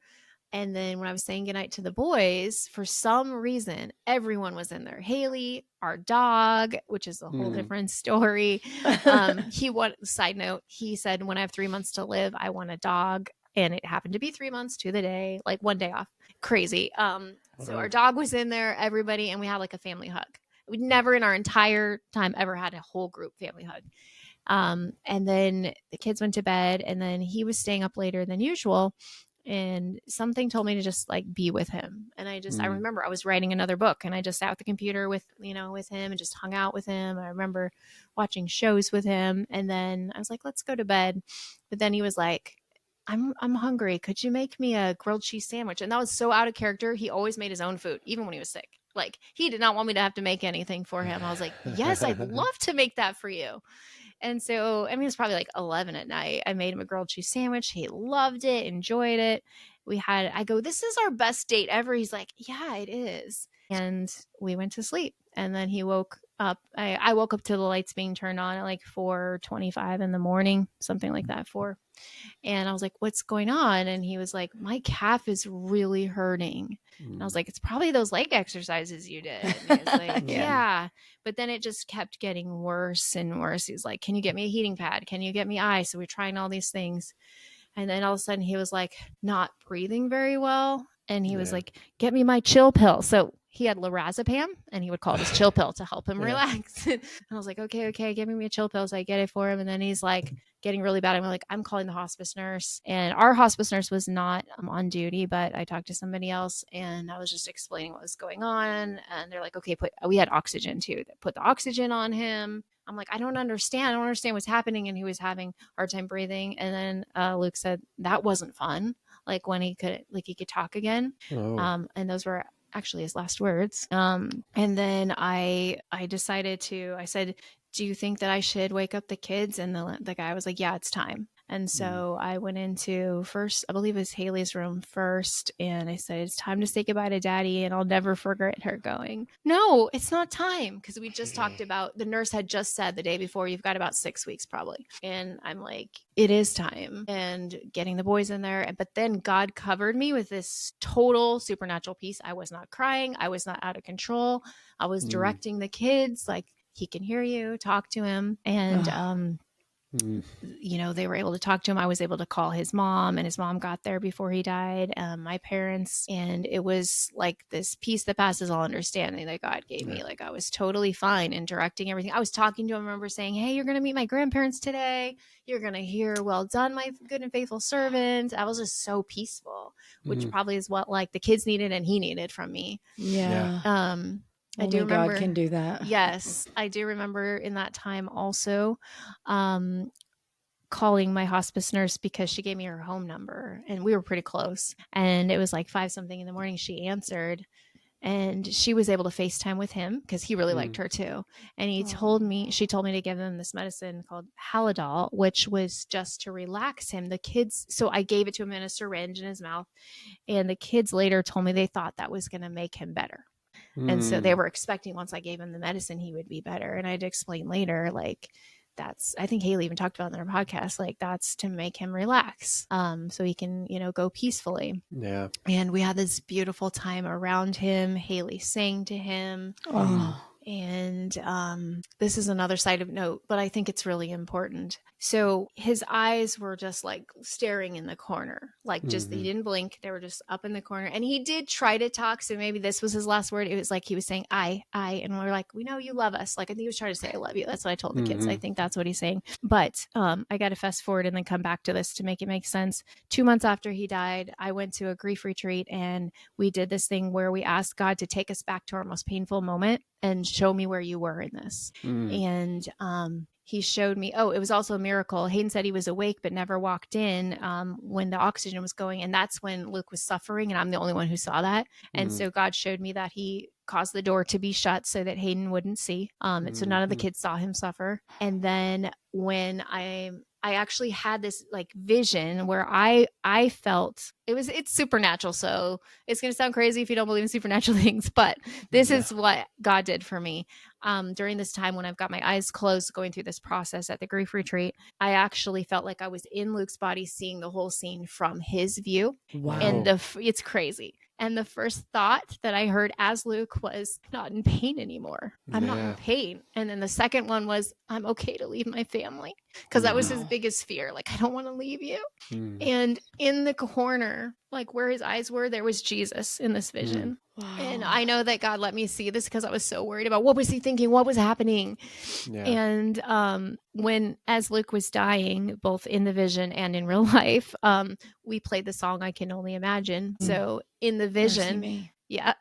And then when I was saying goodnight to the boys, for some reason, everyone was in there. Haley, our dog, which is a whole different story. Side note, he said, "When I have 3 months to live, I want a dog." And it happened to be 3 months to the day, like one day off. Crazy. So our dog was in there, everybody, and we had like a family hug. We'd never in our entire time ever had a whole group family hug. And then the kids went to bed, and then he was staying up later than usual. And something told me to just like be with him. And I remember I was writing another book, and I just sat at the computer with him and just hung out with him. I remember watching shows with him. And then I was like, "Let's go to bed." But then he was like, I'm hungry. Could you make me a grilled cheese sandwich?" And that was so out of character. He always made his own food, even when he was sick. Like, he did not want me to have to make anything for him. I was like, "Yes, I'd love to make that for you." And so, it was probably like 11 at night. I made him a grilled cheese sandwich. He loved it, enjoyed it. I go, "This is our best date ever." He's like, "Yeah, it is." And we went to sleep. And then he woke up. I woke up to the lights being turned on at like 4:25 in the morning, something like that, 4. And I was like, "What's going on?" And he was like, "My calf is really hurting." And I was like, "It's probably those leg exercises you did." And he was like, "Yeah." But then it just kept getting worse and worse. He was like, "Can you get me a heating pad? Can you get me ice?" So we're trying all these things. And then all of a sudden he was like not breathing very well. And he was like, "Get me my chill pill." So he had lorazepam, and he would call it his chill pill to help him relax. And I was like, okay, give me a chill pill. So I get it for him. And then he's like getting really bad. I'm like, I'm calling the hospice nurse. And our hospice nurse was not on duty, but I talked to somebody else, and I was just explaining what was going on. And they're like, "Okay, we had oxygen too. They put the oxygen on him." I'm like, I don't understand what's happening. And he was having a hard time breathing. And then Luke said that wasn't fun. Like, when he could talk again. And those were actually his last words. And then I said, do you think that I should wake up the kids? And the guy was like, yeah, it's time. And so I went into first, I believe it was Haley's room first. And I said, it's time to say goodbye to daddy. And I'll never forget her going, no, it's not time. Because we just talked about, the nurse had just said the day before, you've got about 6 weeks probably. And I'm like, it is time. And getting the boys in there. But then God covered me with this total supernatural peace. I was not crying. I was not out of control. I was directing the kids, like, he can hear you, talk to him. And, you know, they were able to talk to him. I was able to call his mom, and his mom got there before he died, my parents. And it was like this peace that passes all understanding that God gave me. Like, I was totally fine in directing everything. I was talking to him. I remember saying, hey, you're going to meet my grandparents today. You're going to hear, well done, my good and faithful servant. I was just so peaceful, which probably is what like the kids needed and he needed from me. Yeah. I do remember, God can do that. Yes, I do remember in that time also calling my hospice nurse because she gave me her home number and we were pretty close. And it was like 5 something in the morning. She answered and she was able to FaceTime with him because he really liked her too. And she told me to give him this medicine called Halidol, which was just to relax him. The kids, so I gave it to him in a syringe in his mouth. And the kids later told me they thought that was going to make him better. And so they were expecting once I gave him the medicine, he would be better. And I had to explain later, like, that's, I think Haley even talked about in her podcast, like, that's to make him relax, so he can, you know, go peacefully. Yeah. And we had this beautiful time around him. Haley sang to him. And this is another side of note, but I think it's really important. So his eyes were just like staring in the corner, like just he didn't blink. They were just up in the corner. And he did try to talk. So maybe this was his last word. It was like he was saying, I. And we're like, we know you love us. Like, I think he was trying to say, I love you. That's what I told the kids. I think that's what he's saying. But I got to fast forward and then come back to this to make it make sense. 2 months after he died, I went to a grief retreat and we did this thing where we asked God to take us back to our most painful moment and show me where you were in this. And he showed me, it was also a miracle. Hayden said he was awake, but never walked in when the oxygen was going. And that's when Luke was suffering. And I'm the only one who saw that. And so God showed me that he caused the door to be shut so that Hayden wouldn't see. And so none of the kids saw him suffer. And then when I actually had this like vision where I felt it's supernatural. So it's going to sound crazy if you don't believe in supernatural things, but this is what God did for me. During this time when I've got my eyes closed going through this process at the grief retreat, I actually felt like I was in Luke's body, seeing the whole scene from his view. Wow. And it's crazy. And the first thought that I heard as Luke was, I'm not in pain anymore. I'm not in pain. And then the second one was, I'm okay to leave my family. Because that was his biggest fear. Like, I don't want to leave you. And in the corner, like where his eyes were, there was Jesus in this vision. Wow. And I know that God let me see this because I was so worried about what was he thinking? What was happening? Yeah. And as Luke was dying, both in the vision and in real life, we played the song I Can Only Imagine. So in the vision,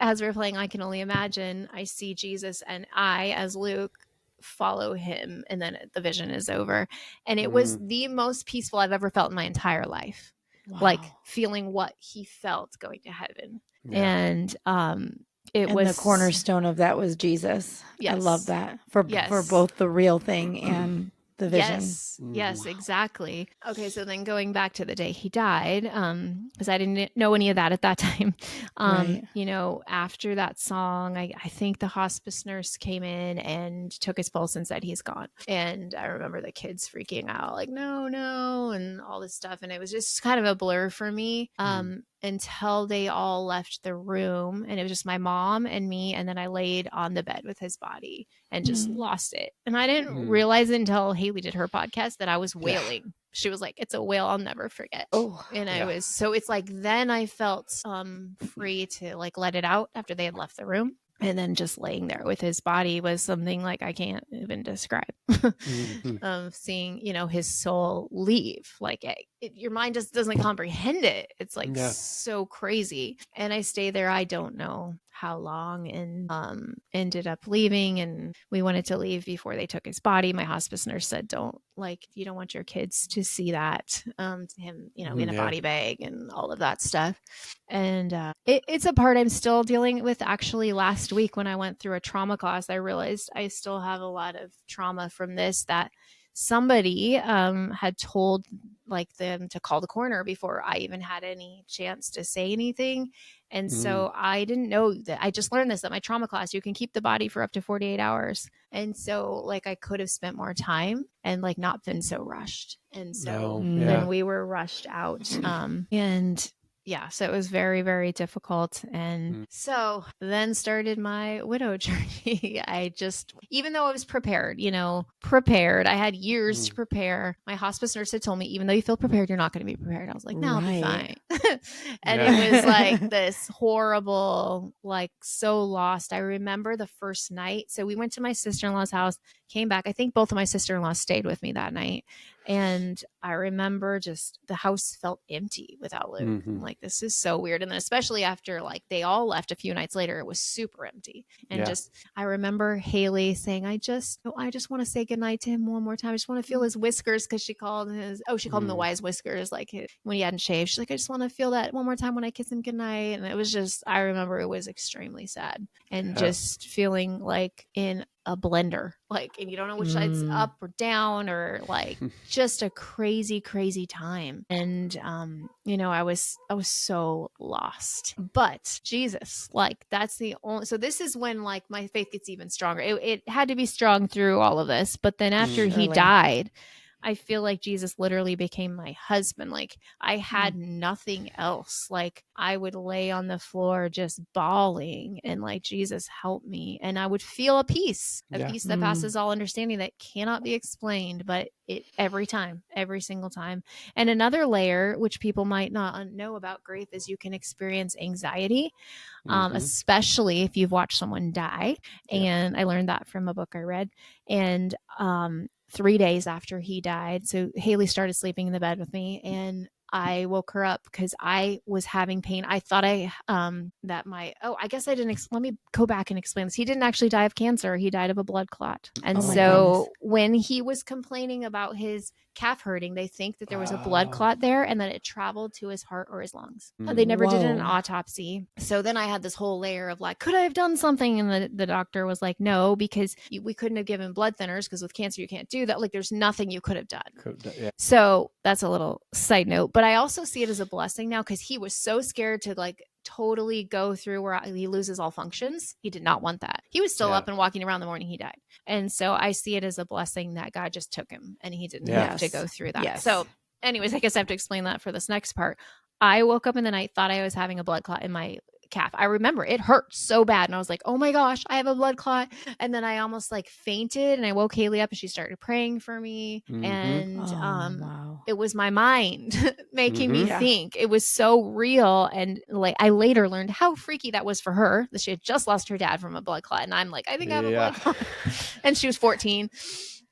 as we're playing I Can Only Imagine, I see Jesus and I, as Luke, follow him. And then the vision is over. And it was the most peaceful I've ever felt in my entire life. Wow. Like feeling what he felt going to heaven. Yeah. And was the cornerstone of that was Jesus. Yes. I love that for both the real thing and the vision. Yes, exactly. Okay, so then going back to the day he died, because I didn't know any of that at that time. You know, after that song, I think the hospice nurse came in and took his pulse and said he's gone. And I remember the kids freaking out, like, no, and all this stuff. And it was just kind of a blur for me. Until they all left the room, and it was just my mom and me, and then I laid on the bed with his body and just lost it. And I didn't realize it until Haley did her podcast that I was wailing. Yeah. She was like, it's a wail I'll never forget. And I was, so it's like, then I felt free to like let it out after they had left the room. And then just laying there with his body was something like I can't even describe. Seeing, you know, his soul leave, like your mind just doesn't comprehend it. It's like so crazy. And I stay there. I don't know how long, and ended up leaving. And we wanted to leave before they took his body. My hospice nurse said, you don't want your kids to see that, him, in a body bag and all of that stuff. And it's a part I'm still dealing with. Actually, last week when I went through a trauma class, I realized I still have a lot of trauma from this, that somebody had told them to call the coroner before I even had any chance to say anything. And so I didn't know that. I just learned this at my trauma class. You can keep the body for up to 48 hours. And so I could have spent more time and not been so rushed. And so then we were rushed out. And yeah, so it was very, very difficult. And so then started my widow journey. Even though I was prepared, I had years to prepare. My hospice nurse had told me, even though you feel prepared, you're not going to be prepared. I was like, no, I'll be fine. And it was this horrible, so lost. I remember the first night. So we went to my sister-in-law's house, came back. I think both of my sister-in-laws stayed with me that night. And I remember just the house felt empty without Luke. I'm like, this is so weird. And then especially after they all left a few nights later, it was super empty. And I remember Haley saying, I just want to say goodnight to him one more time. I just want to feel his whiskers, because she called him the wise whiskers, when he hadn't shaved. She's like, I just want to feel that one more time when I kiss him goodnight. And it was just, I remember it was extremely sad, and just feeling in a blender, and you don't know which side's up or down, or just a crazy, crazy time. And I was so lost. But Jesus, that's the only. So this is when my faith gets even stronger. It had to be strong through all of this, but then after he died, I feel like Jesus literally became my husband. I had nothing else. I would lay on the floor just bawling, and Jesus, help me. And I would feel a peace that passes all understanding, that cannot be explained, but every single time. And another layer, which people might not know about grief, is you can experience anxiety, especially if you've watched someone die. And I learned that from a book I read. And 3 days after he died, so Haley started sleeping in the bed with me, and I woke her up because I was having pain. I thought I guess I didn't. Let me go back and explain this. He didn't actually die of cancer. He died of a blood clot. And so when he was complaining about his calf hurting, they think that there was a blood clot there and that it traveled to his heart or his lungs. They never did an autopsy. So then I had this whole layer of could I have done something? And the doctor was like, no, because we couldn't have given blood thinners, because with cancer you can't do that. There's nothing you could have done. So that's a little side note. But I also see it as a blessing now, because he was so scared to totally go through where he loses all functions. He did not want that. He was still up and walking around the morning he died. And so I see it as a blessing that God just took him and he didn't have to go through that. So anyways, I guess I have to explain that for this next part. I woke up in the night, thought I was having a blood clot in my calf. I remember it hurt so bad. And I was like, oh my gosh, I have a blood clot. And then I almost fainted, and I woke Haley up and she started praying for me. And it was my mind making me think. It was so real. And I later learned how freaky that was for her, that she had just lost her dad from a blood clot. And I'm like, I think I have a blood clot. And she was 14.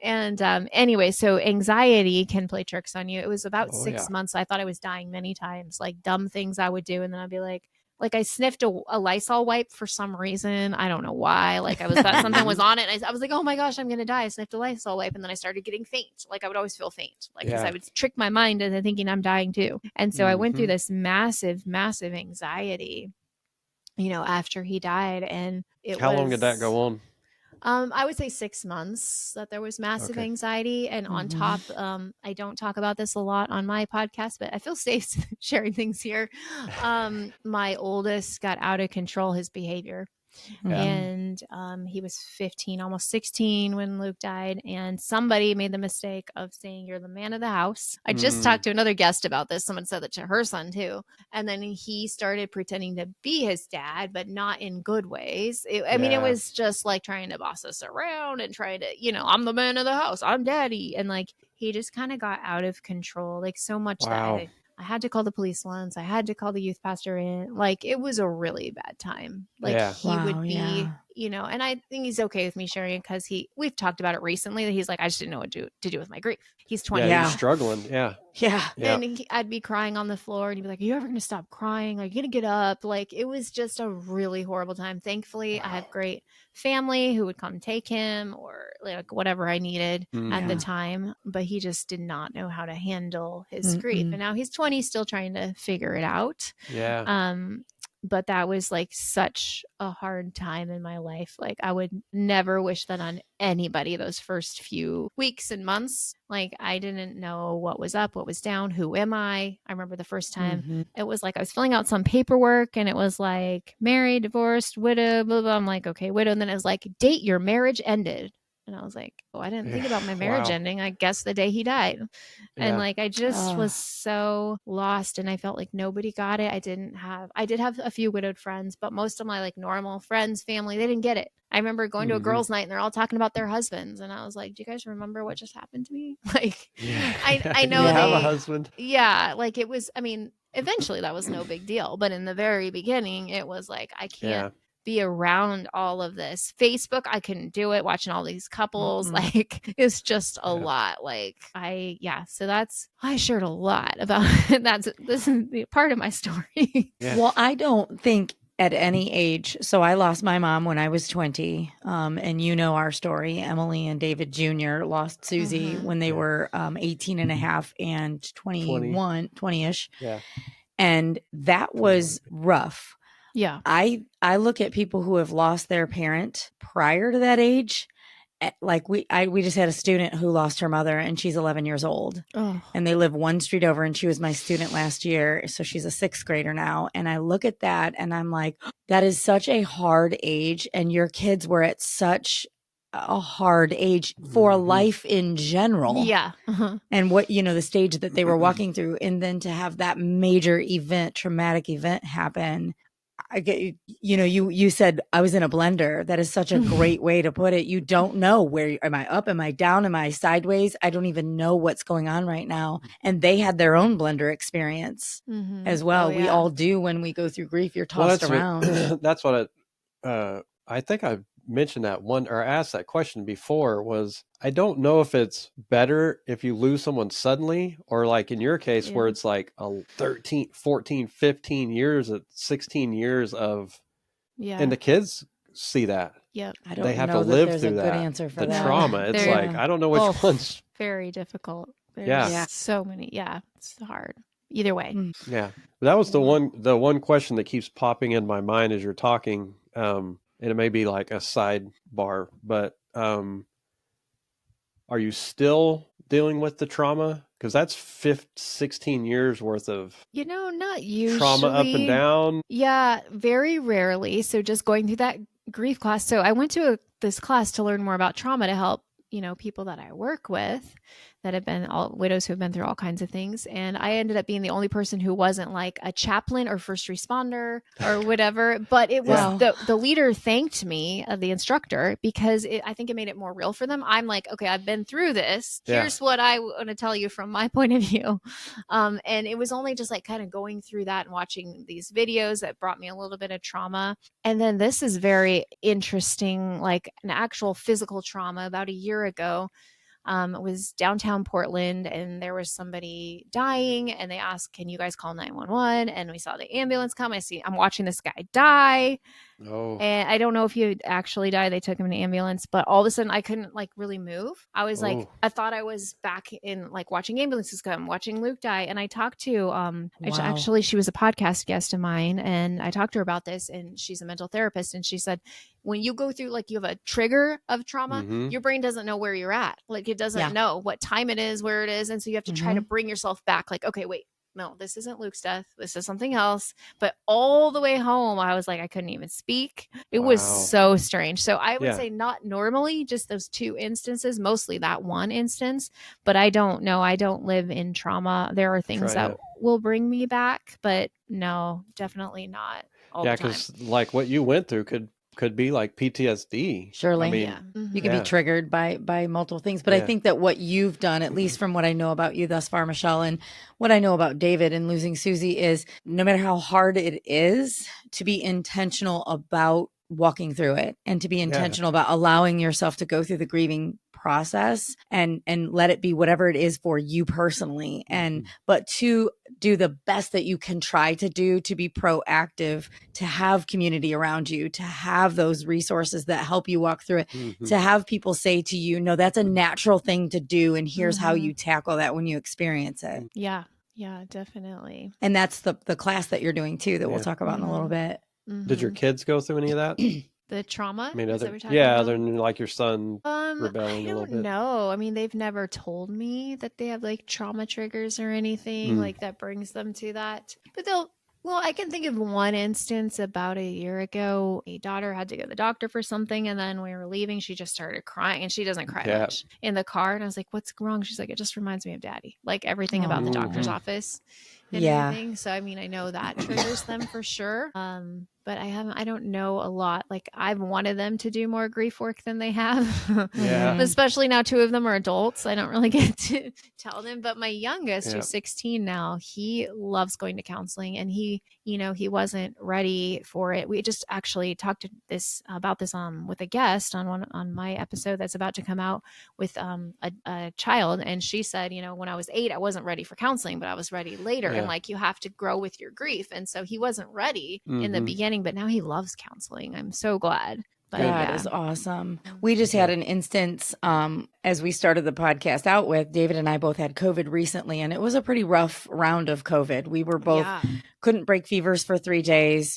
And anyway, so anxiety can play tricks on you. It was about 6 months. I thought I was dying many times, dumb things I would do. And then I'd be like I sniffed a Lysol wipe for some reason. I don't know why. I thought something was on it. And I was like, oh my gosh, I'm going to die. I sniffed a Lysol wipe. And then I started getting faint. I would always feel faint, because I would trick my mind into thinking I'm dying too. And so I went through this massive, massive anxiety, after he died. And how long did that go on? I would say 6 months that there was massive anxiety. And on top, I don't talk about this a lot on my podcast, but I feel safe sharing things here. My oldest got out of control, his behavior. And he was 15, almost 16 when Luke died. And somebody made the mistake of saying, you're the man of the house. I just talked to another guest about this. Someone said that to her son too. And then he started pretending to be his dad, but not in good ways. I mean, it was just trying to boss us around and trying to, I'm the man of the house, I'm daddy. And he just kind of got out of control, so much that I had to call the police once. I had to call the youth pastor in. It was a really bad time. He would be and I think he's okay with me sharing because we've talked about it recently that he's like, I just didn't know what to do with my grief. He's 20 Yeah, now. he's struggling. Yeah. Yeah. And I'd be crying on the floor and he'd be like, are you ever going to stop crying? Are you going to get up? Like, it was just a really horrible time. Thankfully, I have great family who would come take him or like whatever I needed at the time. But he just did not know how to handle his grief. And now he's 20, still trying to figure it out. Yeah. But that was like such a hard time in my life. Like, I would never wish that on anybody those first few weeks and months. Like, I didn't know what was up, what was down, who am I? I remember the first time it was like I was filling out some paperwork and it was like married, divorced, widow, blah, blah. I'm like, okay, widow. And then it was like, date your marriage ended. And I was like, oh, I didn't think about my marriage ending. I guess the day he died. And like, I just was so lost and I felt like nobody got it. I did have a few widowed friends, but most of my like normal friends, family, they didn't get it. I remember going to a girls' night and they're all talking about their husbands. And I was like, do you guys remember what just happened to me? Like, I know you they have a husband. Yeah. Like, it was, I mean, eventually that was no big deal. But in the very beginning, it was like, I can't be around all of this. Facebook, I couldn't do it. Watching all these couples, like, it's just a lot. Like, so I shared a lot about this is the part of my story. Well, I don't think at any age. So I lost my mom when I was 20. And you know our story. Emily and David Jr. lost Susie when they were 18 and a half and 20-ish. Yeah. And that was rough. Yeah. I look at people who have lost their parent prior to that age. Like we just had a student who lost her mother and she's 11 years old and they live one street over and she was my student last year. So she's a 6th grader now. And I look at that and I'm like, that is such a hard age. And your kids were at such a hard age for life in general. Yeah. And what, the stage that they were walking through. And then to have that major traumatic event happen. I get you said I was in a blender. That is such a great way to put it. You don't know where am I up? Am I down? Am I sideways? I don't even know what's going on right now. And they had their own blender experience as well. We all do when we go through grief. You're tossed around. That's what I think I mentioned that one or asked that question before was I don't know if it's better if you lose someone suddenly or like in your case where it's like a 13, 14, 15 years, 16 years of, and the kids see that. Yep. I don't they have know to live there's through a that. good answer for the that. trauma. It's like, I don't know which one's very difficult. There's so many. Yeah. It's hard. Either way. Yeah. That was the one question that keeps popping in my mind as you're talking. And it may be like a sidebar, but are you still dealing with the trauma? Because that's 16 years worth of not usually trauma up and down. Yeah, very rarely. So just going through that grief class. So I went to this class to learn more about trauma to help people that I work with that have been all widows who have been through all kinds of things. And I ended up being the only person who wasn't like a chaplain or first responder or whatever. But it was the leader thanked me, the instructor, because I think it made it more real for them. I'm like, okay, I've been through this. Here's what I want to tell you from my point of view. And it was only just like kind of going through that and watching these videos that brought me a little bit of trauma. And then this is very interesting, like an actual physical trauma about a year ago. It was downtown Portland and there was somebody dying and they asked, can you guys call 911? And we saw the ambulance come. I'm watching this guy die. Oh. And I don't know if he would actually die. They took him in an ambulance, but all of a sudden I couldn't like really move. I was like, I thought I was back in like watching ambulances come, watching Luke die. And I talked to, actually she was a podcast guest of mine and I talked to her about this and she's a mental therapist. And she said, when you go through, like you have a trigger of trauma, your brain doesn't know where you're at. Like it doesn't know what time it is, where it is. And so you have to try to bring yourself back. Like, okay, wait, no, this isn't Luke's death. This is something else. But all the way home, I was like, I couldn't even speak. It was so strange. So I would say not normally, just those 2 instances, mostly that one instance. But I don't know. I don't live in trauma. There are things that will bring me back, but no, definitely not all the time. Because like what you went through could be like PTSD. Surely. I mean, you can be triggered by multiple things. But I think that what you've done, at least from what I know about you thus far, Michelle, and what I know about David and losing Susie is no matter how hard it is to be intentional about walking through it and to be intentional about allowing yourself to go through the grieving process and let it be whatever it is for you personally. And but to do the best that you can try to do, to be proactive, to have community around you, to have those resources that help you walk through it, to have people say to you, no, that's a natural thing to do, and here's how you tackle that when you experience it. Yeah, definitely. And that's the class that you're doing too, that we'll talk about in a little bit. Did your kids go through any of that? The trauma? I mean, Is that what you're talking other about? than like your son rebelling a little bit. I don't know. I mean, they've never told me that they have like trauma triggers or anything like that brings them to that. But I can think of one instance about a year ago. A daughter had to go to the doctor for something, and then we were leaving. She just started crying, and she doesn't cry much in the car. And I was like, "What's wrong?" She's like, "It just reminds me of Daddy." Like everything about the doctor's office and everything. So I mean, I know that triggers them for sure. But I don't know a lot. Like I've wanted them to do more grief work than they have. Especially now 2 of them are adults. I don't really get to tell them. But my youngest, who's 16 now, he loves going to counseling, and he wasn't ready for it. We just actually talked about this with a guest on my episode that's about to come out with a child. And she said, when I was 8, I wasn't ready for counseling, but I was ready later. And like, you have to grow with your grief. And so he wasn't ready in the beginning, but now he loves counseling. I'm so glad. But that is awesome. We just had an instance as we started the podcast out with. David and I both had COVID recently, and it was a pretty rough round of COVID. We were both couldn't break fevers for 3 days.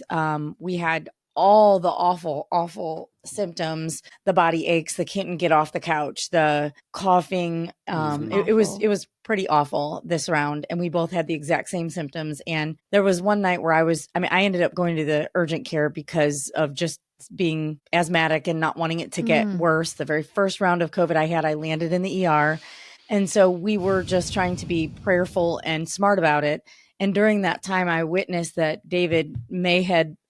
We had all the awful symptoms, the body aches, the couldn't get off the couch, the coughing. It was pretty awful this round. And we both had the exact same symptoms. And there was one night where I ended up going to the urgent care because of just being asthmatic and not wanting it to get worse. The very first round of COVID I landed in the ER. And so we were just trying to be prayerful and smart about it. And during that time, I witnessed that David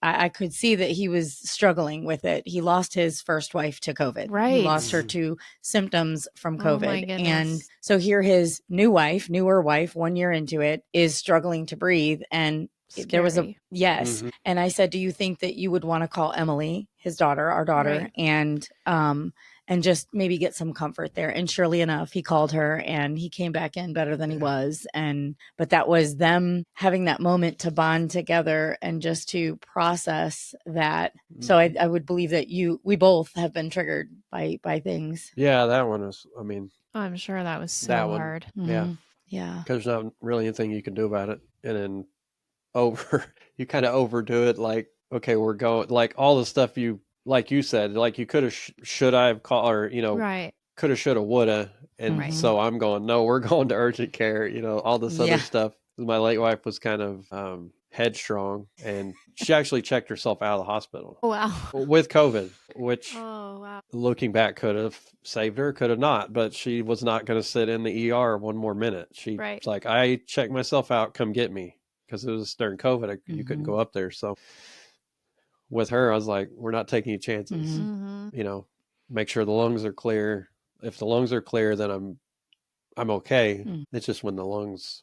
I could see that he was struggling with it. He lost his first wife to COVID. Right. He lost her to symptoms from COVID. Oh my goodness. And so here his newer wife, 1 year into it, is struggling to breathe. And there was And I said, do you think that you would want to call Emily, our daughter, and just maybe get some comfort there? And surely enough, he called her and he came back in better than he was. But that was them having that moment to bond together and just to process that. So I would believe that we both have been triggered by things. Yeah, that one was, I'm sure that was so hard. Yeah. Yeah. Because there's not really anything you can do about it. And then you kind of overdo it. Like, okay, we're going, like all the stuff like you said, like you could have, should I have called, or, could have, should have, would have. And so I'm going, no, we're going to urgent care, all this other stuff. My late wife was kind of headstrong, and she actually checked herself out of the hospital. Oh, wow. With COVID, which looking back could have saved her, could have not, but she was not going to sit in the ER one more minute. She was like, I checked myself out, come get me. Because it was during COVID, you couldn't go up there. So with her, I was like, we're not taking any chances. Make sure the lungs are clear. If the lungs are clear, then I'm okay. It's just when the lungs.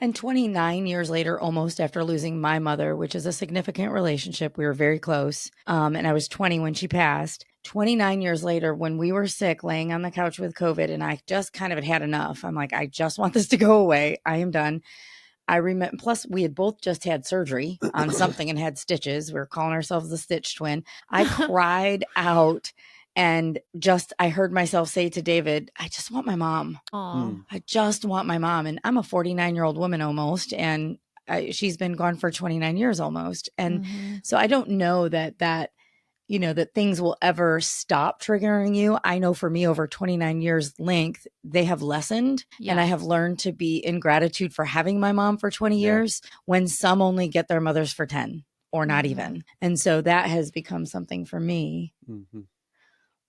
And 29 years later, almost after losing my mother, which is a significant relationship, we were very close. And I was 20 when she passed. 29 years later, when we were sick, laying on the couch with COVID, and I just kind of had enough. I'm like, I just want this to go away. I am done. I remember, plus we had both just had surgery on something and had stitches. We were calling ourselves the Stitch Twin. I cried out and I heard myself say to David, I just want my mom. I just want my mom. And I'm a 49-year-old woman almost. And she's been gone for 29 years almost. And so I don't know that things will ever stop triggering you. I know for me, over 29 years length, they have lessened. Yes. And I have learned to be in gratitude for having my mom for 20 years when some only get their mothers for 10 or not even. And so that has become something for me.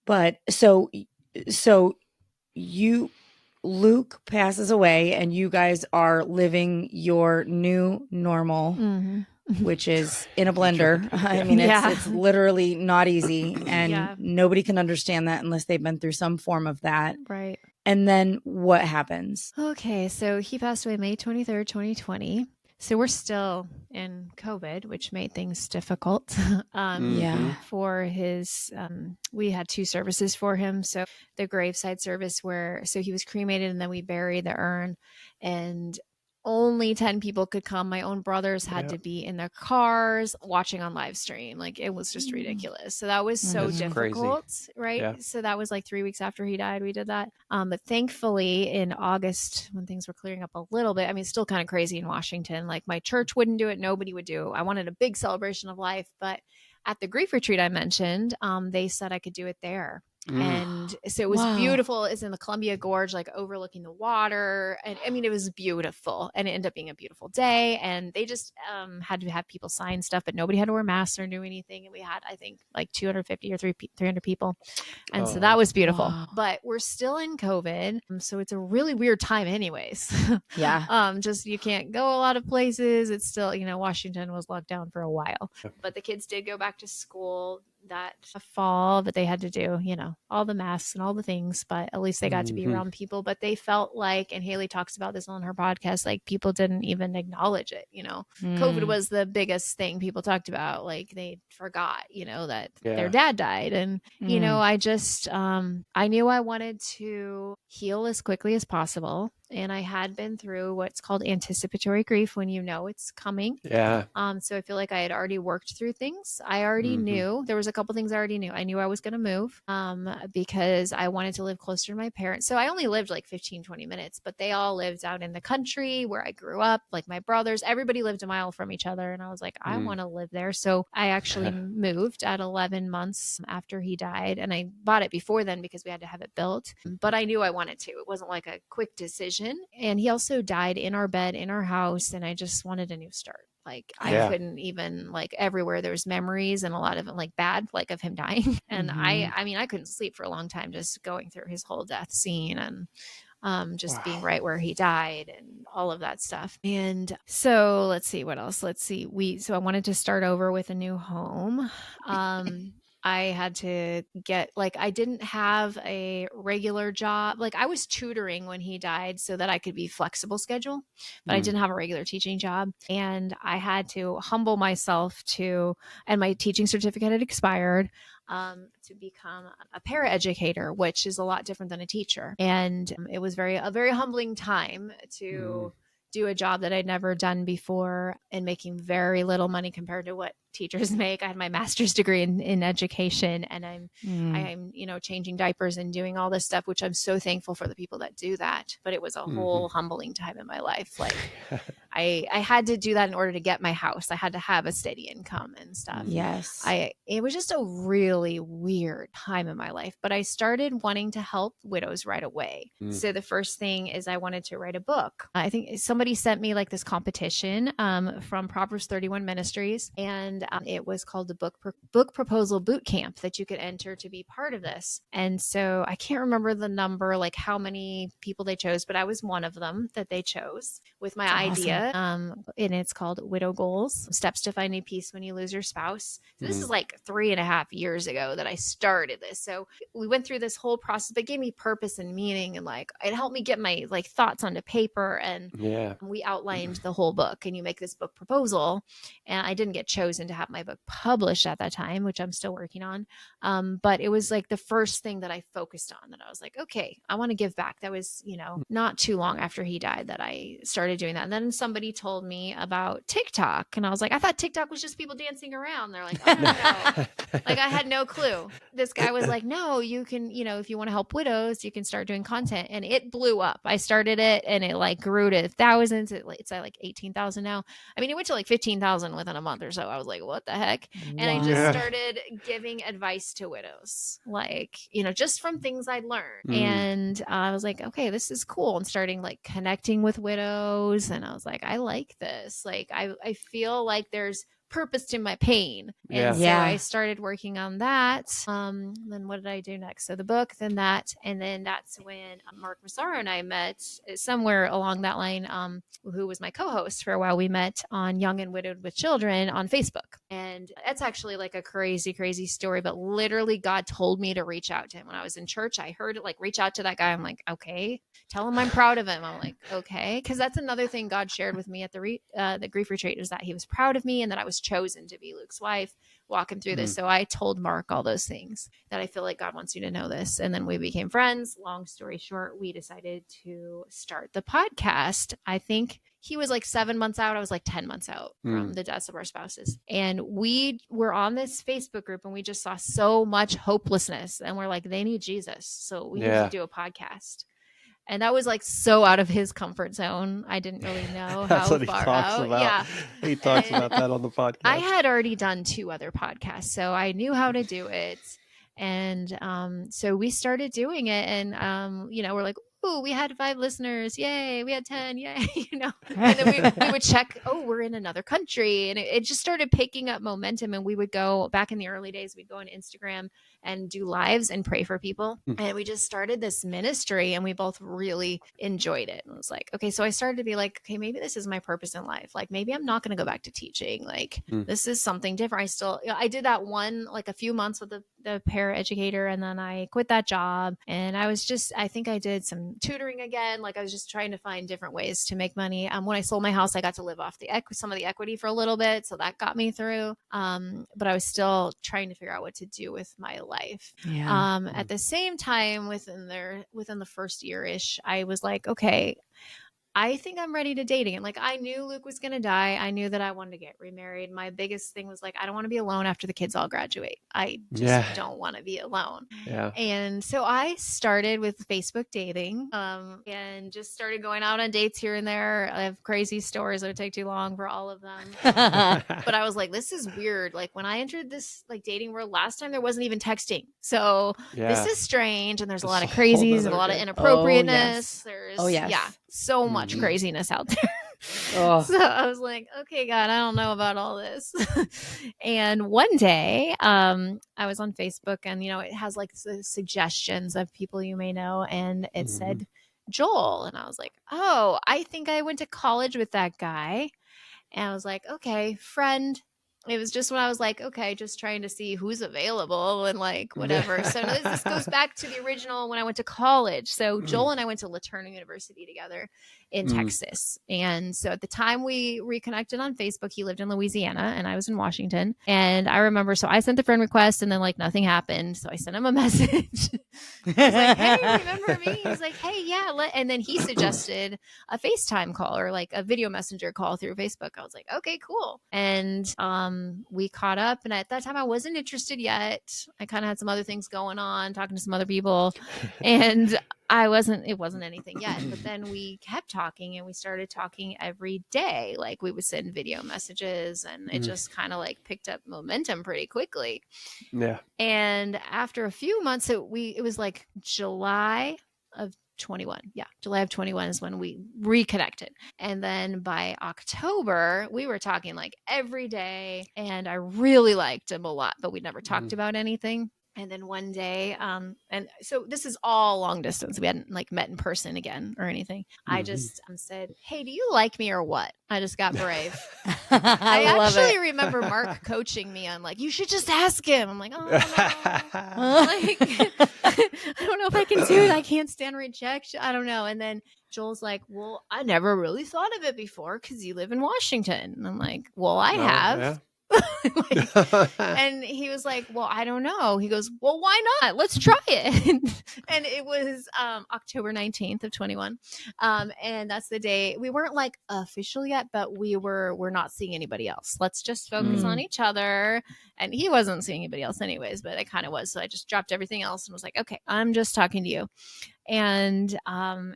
But so Luke passes away and you guys are living your new normal. Which is in a blender. I mean, it's literally not easy, and nobody can understand that unless they've been through some form of that. Right. And then what happens? Okay, so he passed away May 23rd, 2020. So we're still in COVID, which made things difficult. Yeah. For his, we had 2 services for him. So the graveside service so he was cremated and then we buried the urn, and only 10 people could come. My own brothers had to be in their cars watching on live stream. Like, it was just ridiculous. So that was so That's difficult, crazy. right? Yeah. So that was like 3 weeks after he died, we did that. But thankfully in August, when things were clearing up a little bit, I mean, it's still kind of crazy in Washington. Like, my church wouldn't do it. Nobody would do it. I wanted a big celebration of life, but at the grief retreat I mentioned, they said I could do it there. And so it was beautiful. It's in the Columbia Gorge, like overlooking the water. And I mean, it was beautiful, and it ended up being a beautiful day. And they just had to have people sign stuff, but nobody had to wear masks or do anything. And we had, I think, like 250 or 300 people. And so that was beautiful. Wow. But we're still in COVID. So it's a really weird time anyways. Yeah. Just you can't go a lot of places. It's still, Washington was locked down for a while. But the kids did go back to school that fall, but they had to do, all the masks and all the things, but at least they got to be around people. But they felt like, and Haley talks about this on her podcast, like people didn't even acknowledge it. COVID was the biggest thing people talked about. Like, they forgot, that their dad died. And, I just, I knew I wanted to heal as quickly as possible. And I had been through what's called anticipatory grief, when it's coming. Yeah. So I feel like I had already worked through things. I already knew there was a couple things I already knew. I knew I was going to move because I wanted to live closer to my parents. So I only lived like 15, 20 minutes, but they all lived out in the country where I grew up. Like, my brothers, everybody lived a mile from each other. And I was like, I want to live there. So I actually moved at 11 months after he died. And I bought it before then because we had to have it built. But I knew I wanted to. It wasn't like a quick decision. And he also died in our bed in our house, and I just wanted a new start. Like, I couldn't even, like, everywhere there was memories, and a lot of it like bad, like of him dying. And I mean, I couldn't sleep for a long time just going through his whole death scene, and just being right where he died and all of that stuff. And so let's see what else. So I wanted to start over with a new home. I had to get, like, I didn't have a regular job. Like, I was tutoring when he died so that I could be flexible schedule, but I didn't have a regular teaching job. And I had to humble myself and my teaching certificate had expired, to become a paraeducator, which is a lot different than a teacher. And it was a very humbling time to do a job that I'd never done before, and making very little money compared to what teachers make. I had my master's degree in education, and I'm changing diapers and doing all this stuff, which I'm so thankful for the people that do that. But it was a whole humbling time in my life. Like, I had to do that in order to get my house. I had to have a steady income and stuff. Yes. It was just a really weird time in my life, but I started wanting to help widows right away. So the first thing is I wanted to write a book. I think somebody sent me like this competition from Proverbs 31 Ministries, and it was called the book proposal boot camp that you could enter to be part of this. And so I can't remember the number, like how many people they chose, but I was one of them that they chose with my idea. And it's called Widow Goals: Steps to Finding Peace When You Lose Your Spouse. So this is like 3.5 years ago that I started this. So we went through this whole process, but it gave me purpose and meaning, and like it helped me get my like thoughts onto paper. And we outlined the whole book, and you make this book proposal. And I didn't get chosen to have my book published at that time, which I'm still working on. But it was like the first thing that I focused on, that I was like, okay, I want to give back. That was, not too long after he died that I started doing that. And then somebody told me about TikTok, and I was like, I thought TikTok was just people dancing around. They're like, oh no. Like, I had no clue. This guy was like, no, you can, if you want to help widows, you can start doing content. And it blew up. I started it, and it like grew to thousands. It's at like 18,000 now. I mean, it went to like 15,000 within a month or so. I was like, what the heck? And I just started giving advice to widows, like, just from things I'd learned. And I was like, okay, this is cool. And starting like connecting with widows. And I was like, I like this. Like, I feel like there's purposed in my pain. Yeah. And so Yeah. I started working on that. Then what did I do next? So the book, then that, and then that's when Mark Massaro and I met somewhere along that line, who was my co-host for a while. We met on Young and Widowed with Children on Facebook. And that's actually like a crazy, crazy story, but literally God told me to reach out to him when I was in church. I heard it, like, reach out to that guy. I'm like, okay, tell him I'm proud of him. I'm like, okay. Cause that's another thing God shared with me at the grief retreat, is that he was proud of me and that I was chosen to be Luke's wife, walking through this. So I told Mark all those things, that I feel like God wants you to know this. And then we became friends. Long story short, we decided to start the podcast. I think he was like 7 months out. I was like 10 months out from the deaths of our spouses. And we were on this Facebook group and we just saw so much hopelessness. And we're like, they need Jesus. So we need to do a podcast. And that was like so out of his comfort zone. I didn't really know That's how what he far talks out. about. Yeah. He talks about that on the podcast. I had already done 2 other podcasts, so I knew how to do it. And so we started doing it, and we're like, ooh, we had 5 listeners, yay! We had 10, yay! And then we would check, oh, we're in another country, and it just started picking up momentum. And we would go back in the early days, we'd go on Instagram and do lives and pray for people. And we just started this ministry, and we both really enjoyed it. And it was like, okay, so I started to be like, okay, maybe this is my purpose in life. Like, maybe I'm not going to go back to teaching. Like, this is something different. I did that like a few months with the paraeducator, and then I quit that job. And I think I did some tutoring again. Like, I was just trying to find different ways to make money. When I sold my house, I got to live off some of the equity for a little bit. So that got me through. But I was still trying to figure out what to do with my life. Yeah. At the same time, within the first year-ish, I was like, okay, I think I'm ready to date again. Like, I knew Luke was going to die. I knew that I wanted to get remarried. My biggest thing was like, I don't want to be alone after the kids all graduate. I just don't want to be alone. Yeah. And so I started with Facebook dating, and just started going out on dates here and there. I have crazy stories. It would take too long for all of them. But I was like, this is weird. Like, when I entered this like dating world last time, there wasn't even texting. So this is strange. And there's a lot of crazies and a lot of inappropriateness. There's so much craziness out there. So I was like, okay, God, I don't know about all this. And one day, I was on Facebook, and it has like the suggestions of people you may know, and it said Joel, and I was like, oh, I think I went to college with that guy. And I was like, okay, friend. It was just when I was like, okay, just trying to see who's available and like whatever. So this goes back to the original when I went to college. So Joel and I went to LeTourneau University together in Texas. And so at the time we reconnected on Facebook, he lived in Louisiana and I was in Washington. And I remember, so I sent the friend request and then like nothing happened. So I sent him a message. I was like, hey, remember me? He's like, hey, yeah. And then he suggested a FaceTime call or like a video messenger call through Facebook. I was like, okay, cool. And we caught up. And at that time I wasn't interested yet. I kind of had some other things going on, talking to some other people. And it wasn't anything yet, but then we kept talking and we started talking every day. Like we would send video messages and it just kind of like picked up momentum pretty quickly. Yeah. And after a few months, it was like July of 21. Yeah. July of 21 is when we reconnected. And then by October, we were talking like every day and I really liked him a lot, but we never talked about anything. And then one day, and so this is all long distance. We hadn't like met in person again or anything. I just said, hey, do you like me or what? I just got brave. I actually remember Mark coaching me on like, you should just ask him. I'm like, oh, no. Like, I don't know if I can do it. I can't stand rejection. I don't know. And then Joel's like, well, I never really thought of it before because you live in Washington. And I'm like, well, I have. Yeah. And he was like, well, I don't know. He goes, well, why not? Let's try it. And it was October 19th of 21. And that's the day we weren't like official yet, but we're not seeing anybody else. Let's just focus on each other. And he wasn't seeing anybody else anyways, but I kind of was. So I just dropped everything else and was like, okay, I'm just talking to you. And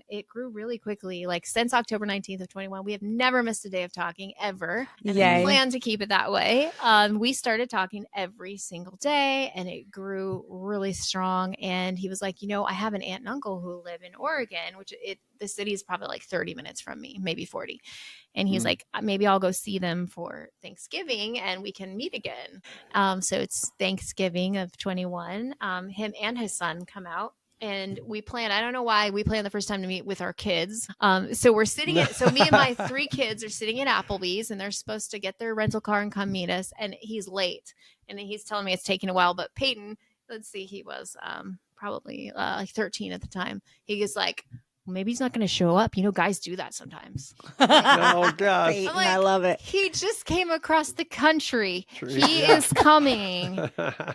it grew really quickly. Like since October 19th of 21, we have never missed a day of talking ever. And we plan to keep it that way. We started talking every single day, and it grew really strong. And he was like, I have an aunt and uncle who live in Oregon, which the city is probably like 30 minutes from me, maybe 40. And he's like, maybe I'll go see them for Thanksgiving and we can meet again. So it's Thanksgiving of 21. Him and his son come out. And we plan, I don't know why, we planned the first time to meet with our kids. So we're sitting so me and my 3 kids are sitting at Applebee's, and they're supposed to get their rental car and come meet us. And he's late. And he's telling me it's taking a while. But Peyton, let's see, he was probably like 13 at the time. He was like, maybe he's not going to show up. Guys do that sometimes. Oh, gosh. Like, I love it. He just came across the country. He is coming.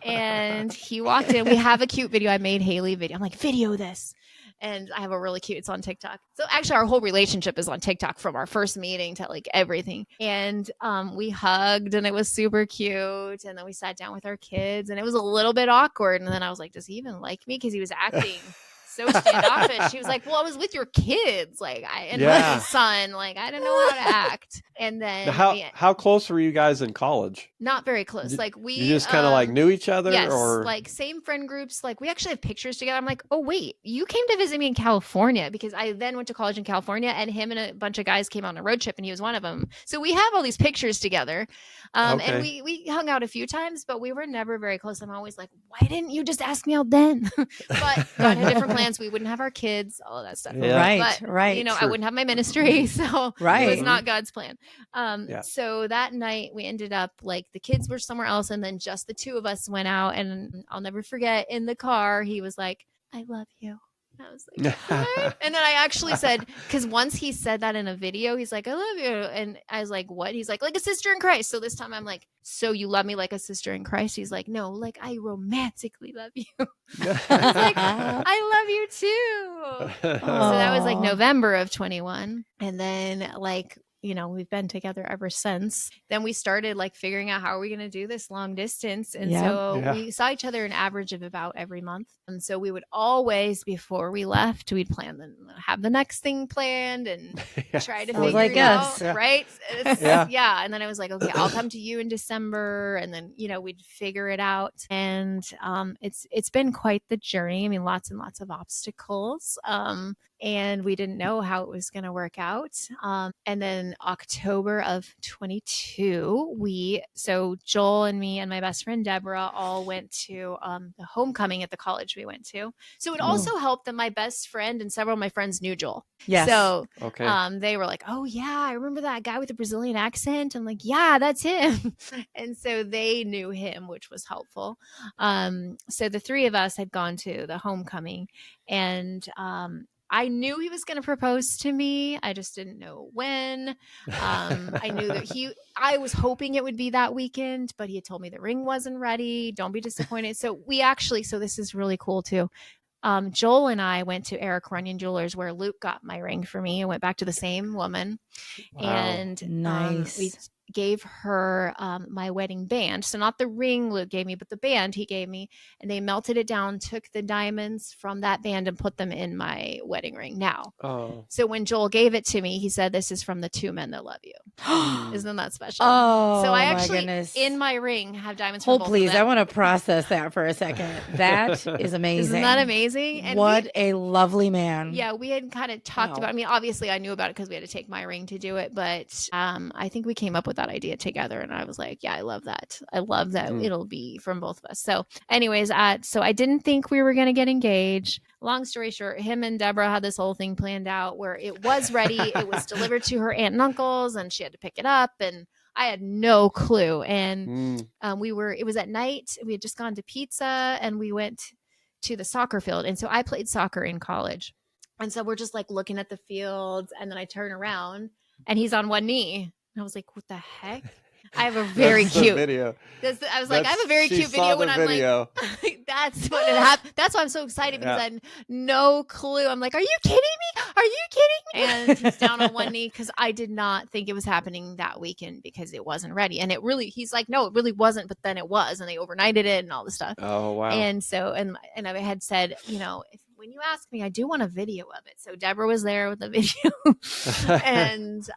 And he walked in. We have a cute video. I made Haley video. I'm like, video this. And I have a really cute, it's on TikTok. So actually our whole relationship is on TikTok from our first meeting to like everything. And we hugged, and it was super cute. And then we sat down with our kids, and it was a little bit awkward. And then I was like, does he even like me? Because he was acting so standoffish. He was like, well, I was with your kids, like with his son, like I didn't know how to act. And then how close were you guys in college? Not very close. Like you just kind of like knew each other? Yes, or like same friend groups. Like we actually have pictures together. I'm like, oh wait, you came to visit me in California, because I then went to college in California, and him and a bunch of guys came on a road trip, and he was one of them. So we have all these pictures together. And we hung out a few times, but we were never very close. I'm always like, why didn't you just ask me out then? But God had different plans. We wouldn't have our kids, all of that stuff. Yeah. Right. But, right. I wouldn't have my ministry. So right. it was not God's plan. So that night we ended up like the kids were somewhere else, and then just the 2 of us went out. And I'll never forget, in the car, he was like, I love you. I was like, what? And then I actually said, because once he said that in a video, he's like, I love you. And I was like, what? He's like a sister in Christ. So this time I'm like, so you love me like a sister in Christ? He's like, no, like I romantically love you. I was like, I love you too. So that was like November of 21. And then like, we've been together ever since. Then we started like figuring out how are we going to do this long distance. And we saw each other an average of about every month. And so we would always, before we left, we'd have the next thing planned and try to figure it out. Right. And then I was like, okay, I'll come to you in December. And then, we'd figure it out. And it's been quite the journey. I mean, lots and lots of obstacles. And we didn't know how it was going to work out. And then October of 22, so Joel and me and my best friend Deborah all went to the homecoming at the college we went to. So it also helped that my best friend and several of my friends knew Joel. Yes. So they were like, oh yeah, I remember that guy with the Brazilian accent. I'm like, yeah, that's him. And so they knew him, which was helpful. So the 3 of us had gone to the homecoming, and I knew he was going to propose to me. I just didn't know when. I knew that I was hoping it would be that weekend, but he had told me the ring wasn't ready. Don't be disappointed. So so this is really cool too. Joel and I went to Eric Runyon Jewelers, where Luke got my ring for me. I went back to the same woman. Wow. And nice. We gave her my wedding band. So not the ring Luke gave me, but the band he gave me. And they melted it down, took the diamonds from that band and put them in my wedding ring now. Oh. So when Joel gave it to me, he said, this is from the 2 men that love you. Isn't that special? Oh, so I actually, in my ring, have diamonds from both please, of them. I want to process that for a second. That is amazing. Isn't that amazing? And what a lovely man. Yeah, we had kind of talked about, I mean, obviously I knew about it because we had to take my ring to do it, but I think we came up with that idea together, and I was like, yeah, I love that. I love that it'll be from both of us. So anyways, so I didn't think we were going to get engaged. Long story short, him and Deborah had this whole thing planned out where it was ready. It was delivered to her aunt and uncles, and she had to pick it up, and I had no clue. And it was at night. We had just gone to pizza, and we went to the soccer field. And so I played soccer in college. And so we're just like looking at the fields, and then I turn around and he's on one knee. And I was like, what the heck? I have a very cute video. I was like, I have a very cute video when I'm like, that's what it happened. That's why I'm so excited, because I had no clue. I'm like, are you kidding me? Are you kidding me? And he's down on one knee, because I did not think it was happening that weekend because it wasn't ready. And he's like, no, it really wasn't. But then it was, and they overnighted it and all this stuff. Oh, wow. And so, and I had said, when you ask me, I do want a video of it. So Deborah was there with the video, and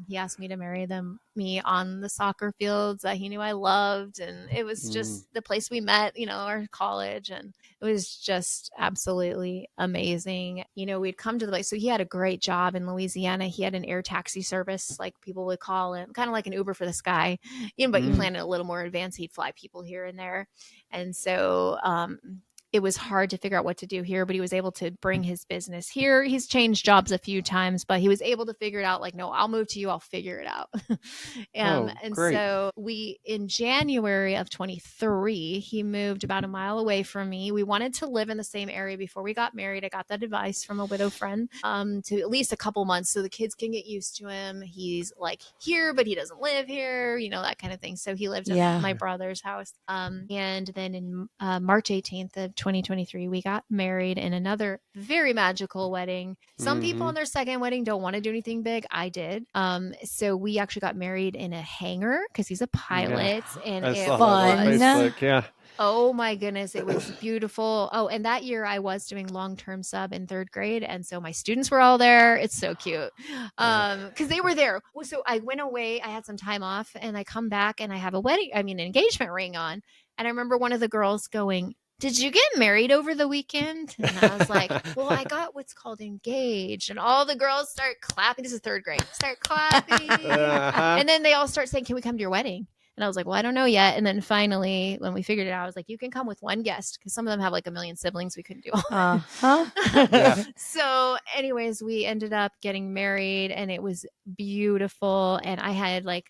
he asked me to marry me on the soccer fields that he knew I loved, and it was just the place we met, our college, and it was just absolutely amazing. We'd come to the place. So he had a great job in Louisiana. He had an air taxi service, like people would call him, kind of like an Uber for the sky, but you plan it a little more advanced. He'd fly people here and there. And so it was hard to figure out what to do here, but he was able to bring his business here. He's changed jobs a few times, but he was able to figure it out. Like, no, I'll move to you. I'll figure it out. And great. so in January of 23, he moved about a mile away from me. We wanted to live in the same area before we got married. I got that advice from a widow friend to at least a couple months so the kids can get used to him. He's like here, but he doesn't live here, that kind of thing. So he lived at my brother's house. And then in March 18th of 2023, we got married in another very magical wedding. Some people on their second wedding don't want to do anything big. I did. So we actually got married in a hangar because he's a pilot, and it was oh my goodness, it was beautiful. Oh, and that year I was doing long-term sub in third grade, and so my students were all there. It's so cute because they were there. So I went away. I had some time off, and I come back, and I have an engagement ring on. And I remember one of the girls going, "Did you get married over the weekend?" And I was like, "Well, I got what's called engaged." And all the girls start clapping. This is third grade. Start clapping. And then they all start saying, "Can we come to your wedding?" And I was like, "Well, I don't know yet." And then finally, when we figured it out, I was like, "You can come with one guest," because some of them have like a million siblings. We couldn't do all. So anyways, we ended up getting married, and it was beautiful. And I had like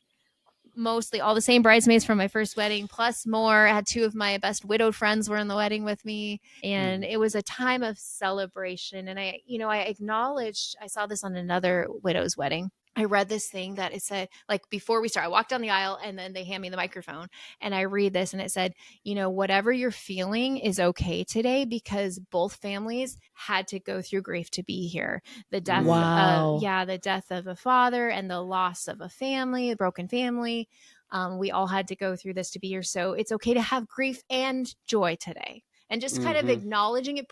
mostly all the same bridesmaids from my first wedding, plus more. I had two of my best widowed friends were in the wedding with me. And it was a time of celebration. And I acknowledged, I saw this on another widow's wedding. I read this thing that it said, like, before we start, I walked down the aisle and then they hand me the microphone and I read this and it said, whatever you're feeling is okay today because both families had to go through grief to be here. The death the death of a father and the loss of a family, a broken family. We all had to go through this to be here. So it's okay to have grief and joy today. And just kind of acknowledging it,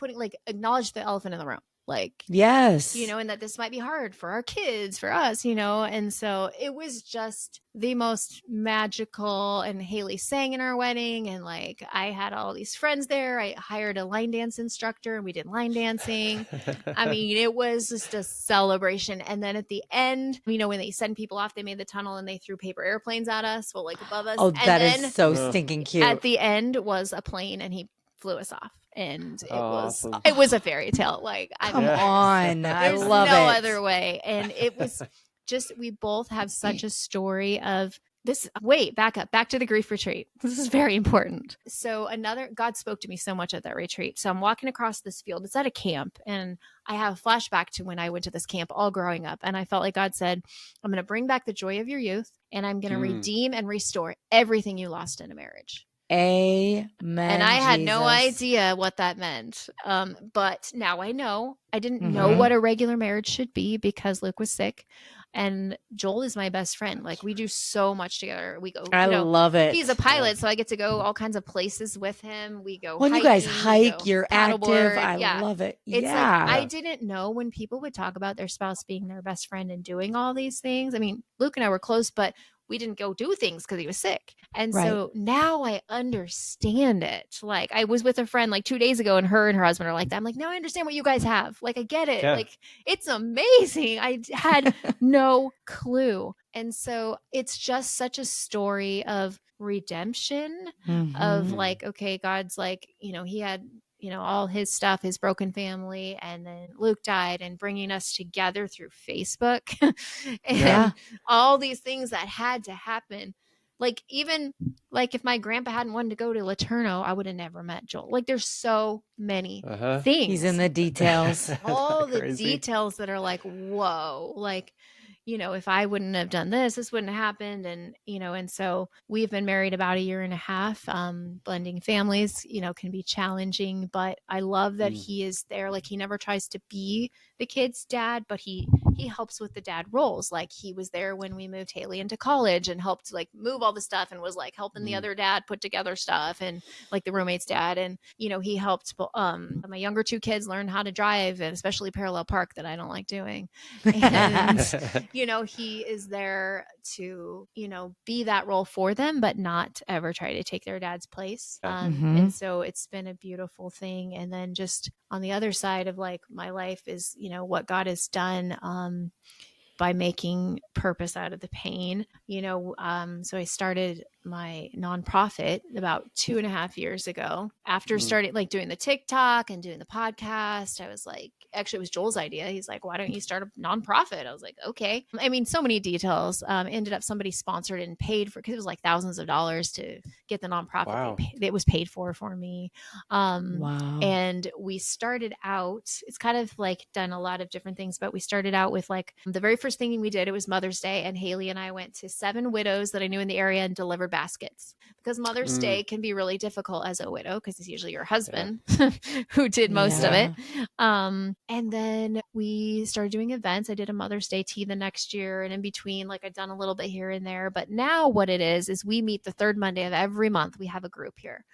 acknowledge the elephant in the room. Like, yes, and that this might be hard for our kids, for us, and so it was just the most magical. And Haley sang in our wedding, and like I had all these friends there. I hired a line dance instructor and we did line dancing. I mean, it was just a celebration. And then at the end, when they send people off, they made the tunnel and they threw paper airplanes at us, like above us. Oh, that is so stinking cute. At the end was a plane and he flew us off. And it was a fairy tale. Like, come on. I love it. No other way. And it was just, we both have such a story of this. Wait, back to the grief retreat. This is very important. So God spoke to me so much at that retreat. So I'm walking across this field. It's at a camp. And I have a flashback to when I went to this camp all growing up. And I felt like God said, I'm going to bring back the joy of your youth. And I'm going to redeem and restore everything you lost in a marriage. Amen. And I had no idea what that meant. But now I know. I didn't know what a regular marriage should be because Luke was sick. And Joel is my best friend. Like, we do so much together. We go. I love it. He's a pilot, so I get to go all kinds of places with him. We go. When you guys hike, you're active. I love it. It's like, I didn't know when people would talk about their spouse being their best friend and doing all these things. I mean, Luke and I were close, but we didn't go do things because he was sick. And so now I understand it. Like, I was with a friend like 2 days ago and her husband are like that. I'm like, now I understand what you guys have. Like, I get it. Yeah. Like, it's amazing. I had no clue. And so it's just such a story of redemption of like, okay, God's like, he had, all his stuff, his broken family, and then Luke died, and bringing us together through Facebook and all these things that had to happen. Like, even like if my grandpa hadn't wanted to go to Laterno, I would have never met Joel. Like, there's so many things. He's in the details. All the details that are like, whoa, like, if I wouldn't have done this wouldn't have happened. And, and so we've been married about a year and a half. Blending families, can be challenging, but I love that he is there. Like, he never tries to be the kid's dad, but he helps with the dad roles. Like, he was there when we moved Haley into college and helped like move all the stuff and was like helping the other dad put together stuff, and like the roommate's dad. And, he helped my younger two kids learn how to drive, and especially parallel park, that I don't like doing. And, he is there to, be that role for them, but not ever try to take their dad's place. And so it's been a beautiful thing. And then just on the other side of like my life is, what God has done by making purpose out of the pain, so I started my nonprofit about 2.5 years ago. After starting like doing the TikTok and doing the podcast, I was like, actually it was Joel's idea. He's like, why don't you start a nonprofit? I was like, okay. I mean, so many details. Ended up somebody sponsored and paid for, because it was like thousands of dollars to get the nonprofit. Wow. It was paid for me. Wow. And we started out, it's kind of like done a lot of different things, but we started out with like the very first thing we did, it was Mother's Day, and Haley and I went to 7 widows that I knew in the area and delivered baskets, because Mother's Day can be really difficult as a widow, because it's usually your husband who did most of it. And then we started doing events. I did a Mother's Day tea the next year, and in between, like I'd done a little bit here and there. But now what it is we meet the third Monday of every month. We have a group here,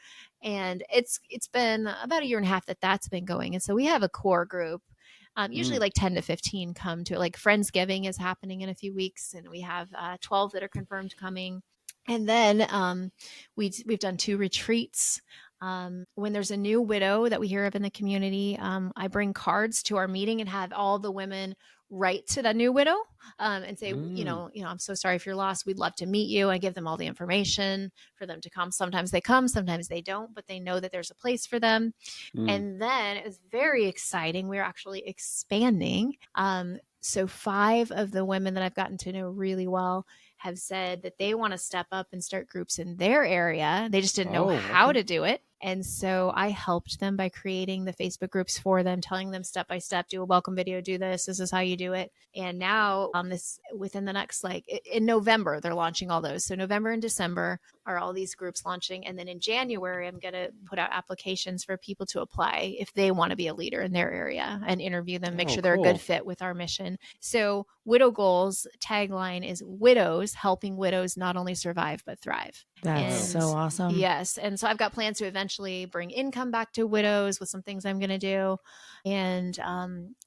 and it's been about a year and a half that's been going. And so we have a core group. Usually like 10 to 15 come to it. Like Friendsgiving is happening in a few weeks, and we have 12 that are confirmed coming. And then we've done 2 retreats. When there's a new widow that we hear of in the community, I bring cards to our meeting and have all the women write to the new widow and say, I'm so sorry if you're lost. We'd love to meet you. I give them all the information for them to come. Sometimes they come, sometimes they don't, but they know that there's a place for them. And then it was very exciting. We're actually expanding. So 5 of the women that I've gotten to know really well have said that they want to step up and start groups in their area. They just didn't know how to do it. And so I helped them by creating the Facebook groups for them, telling them step by step, do a welcome video, do this is how you do it. And now this within the next, like in November, they're launching all those. So November and December are all these groups launching. And then in January, I'm going to put out applications for people to apply if they want to be a leader in their area, and interview them, make sure they're a good fit with our mission. So Widow Goals tagline is widows helping widows not only survive, but thrive. That's so awesome. Yes. And so I've got plans to eventually bring income back to widows with some things I'm going to do. And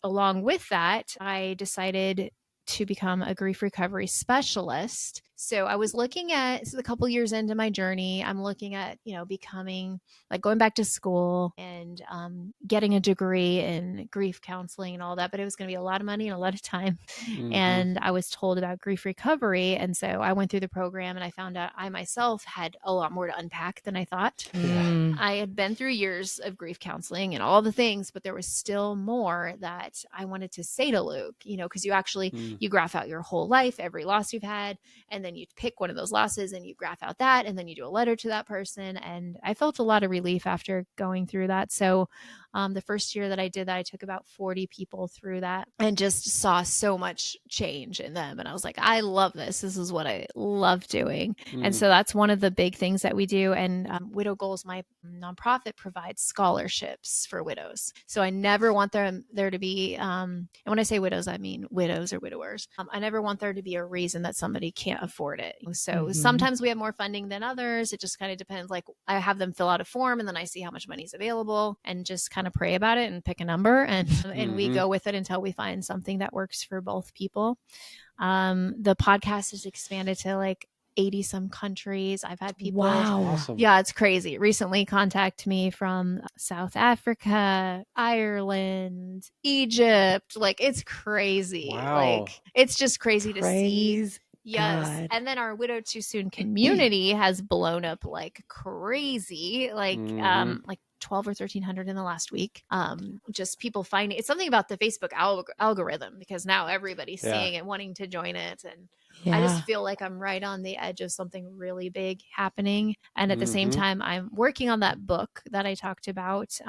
along with that, I decided to become a grief recovery specialist. So I was looking at, a couple years into my journey, I'm looking at, becoming, like going back to school and getting a degree in grief counseling and all that, but it was going to be a lot of money and a lot of time. And I was told about grief recovery. And so I went through the program, and I found out I myself had a lot more to unpack than I thought. I had been through years of grief counseling and all the things, but there was still more that I wanted to say to Luke, because you actually, you graph out your whole life, every loss you've had, and then you pick one of those losses and you graph out that, and then you do a letter to that person. And I felt a lot of relief after going through that. So the first year that I did that, I took about 40 people through that and just saw so much change in them. And I was like, I love this. This is what I love doing. And so that's one of the big things that we do. And Widow Goals, my nonprofit, provides scholarships for widows. So I never want there to be, and when I say widows, I mean widows or widowers. I never want there to be a reason that somebody can't afford it. So sometimes we have more funding than others. It just kind of depends. Like I have them fill out a form, and then I see how much money is available and just kind of pray about it and pick a number, and we go with it until we find something that works for both people. The podcast has expanded to like 80 some countries. I've had people, Awesome. yeah, it's crazy, recently contact me from South Africa, Ireland, Egypt. Like it's crazy. Like it's just crazy to see. Yes. God. And then our Widow Too Soon community has blown up like crazy, like 12 or 1300 in the last week. Just people finding it's something about the Facebook algorithm, because now everybody's seeing it, wanting to join it. And I just Yeah. feel like I'm right on the edge of something really big happening. And at the same Mm-hmm. time, I'm working on that book that I talked about.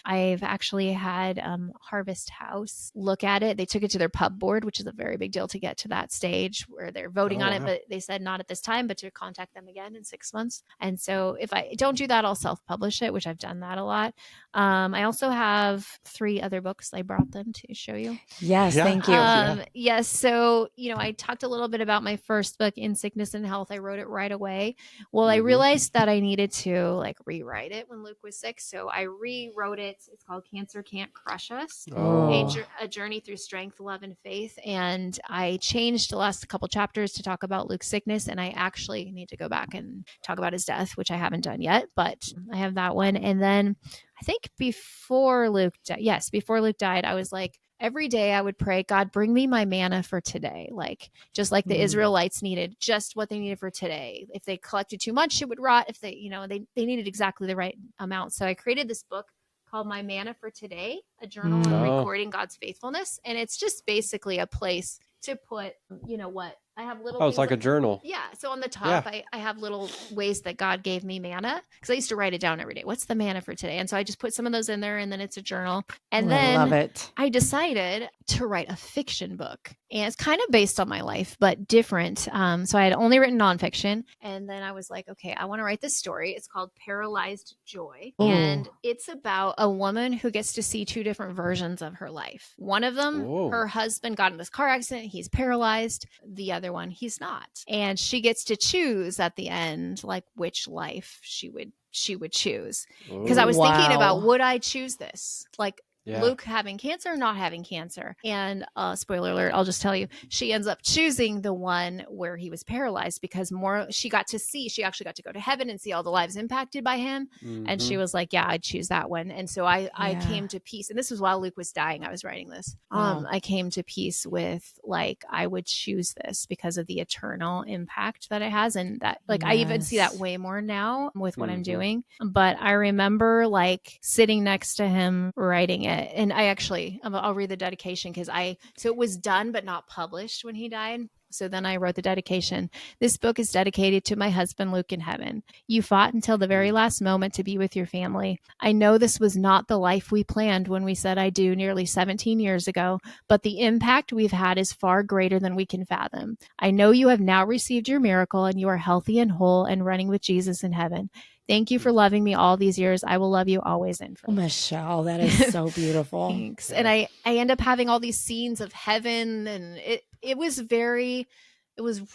I've actually had Harvest House look at it. They took it to their pub board, which is a very big deal to get to that stage where they're voting Oh, on it. wow. But they said not at this time, but to contact them again in 6 months. And so if I don't do that, I'll self-publish it, which I've done that a lot. I also have 3 other books. I brought them to show you. Yes, Yeah. thank you. Yes. So, I talked a little bit about my first book, In Sickness and Health. I wrote it right away. Well, I Mm-hmm. realized that I needed to like rewrite it when Luke was sick. So I rewrote it. It's called Cancer Can't Crush Us. Oh. A journey through strength, love, and faith. And I changed the last couple chapters to talk about Luke's sickness. And I actually need to go back and talk about his death, which I haven't done yet, but I have that one. And then I think before Luke died, I was like, every day I would pray, God, bring me my manna for today. Like, just like the Israelites needed just what they needed for today. If they collected too much, it would rot. If they, they needed exactly the right amount. So I created this book called My Manna for Today, a journal on recording God's faithfulness. And it's just basically a place to put, what I have little. Oh, it's like a journal. Yeah. So on the top, I have little ways that God gave me manna because I used to write it down every day. What's the manna for today? And so I just put some of those in there, and then it's a journal. And I love then it. I decided to write a fiction book, and it's kind of based on my life, but different. So I had only written nonfiction, and then I was like, okay, I want to write this story. It's called Paralyzed Joy, and it's about a woman who gets to see 2 different versions of her life. One of them, her husband got in this car accident. He's paralyzed. The other one, he's not. And she gets to choose at the end, like which life she would choose. Because I was thinking about, would I choose this? Like, Luke having cancer, not having cancer. And spoiler alert, I'll just tell you, she ends up choosing the one where he was paralyzed because she actually got to go to heaven and see all the lives impacted by him. And she was like, yeah, I'd choose that one. And so I came to peace. And this was while Luke was dying. I was writing this. I came to peace with like, I would choose this because of the eternal impact that it has. And that like, I even see that way more now with what I'm doing. But I remember like sitting next to him writing it. And I'll read the dedication so it was done, but not published when he died. So then I wrote the dedication. This book is dedicated to my husband, Luke, in heaven. You fought until the very last moment to be with your family. I know this was not the life we planned when we said I do nearly 17 years ago, but the impact we've had is far greater than we can fathom. I know you have now received your miracle and you are healthy and whole and running with Jesus in heaven. Thank you for loving me all these years. I will love you always and forever. Michelle, that is so beautiful. Thanks. And I end up having all these scenes of heaven, and it was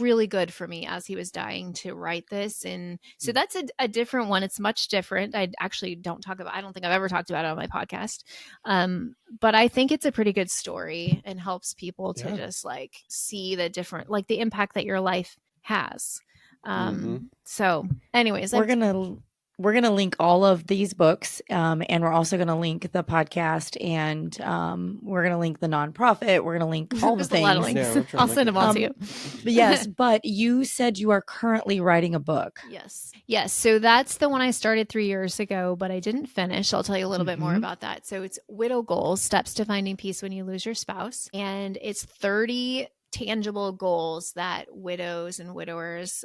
really good for me as he was dying to write this. And so that's a different one. It's much different. I actually don't I don't think I've ever talked about it on my podcast. But I think it's a pretty good story and helps people to just like see the different, like the impact that your life has. So anyways, we're gonna link all of these books, and we're also gonna link the podcast, and we're gonna link the nonprofit. We're gonna link all the things. A lot of links. I'll send them all to you. Yes, but you said you are currently writing a book. Yes. So that's the one I started 3 years ago, but I didn't finish. I'll tell you a little bit more about that. So it's Widow Goals: Steps to Finding Peace When You Lose Your Spouse, and it's 30 tangible goals that widows and widowers,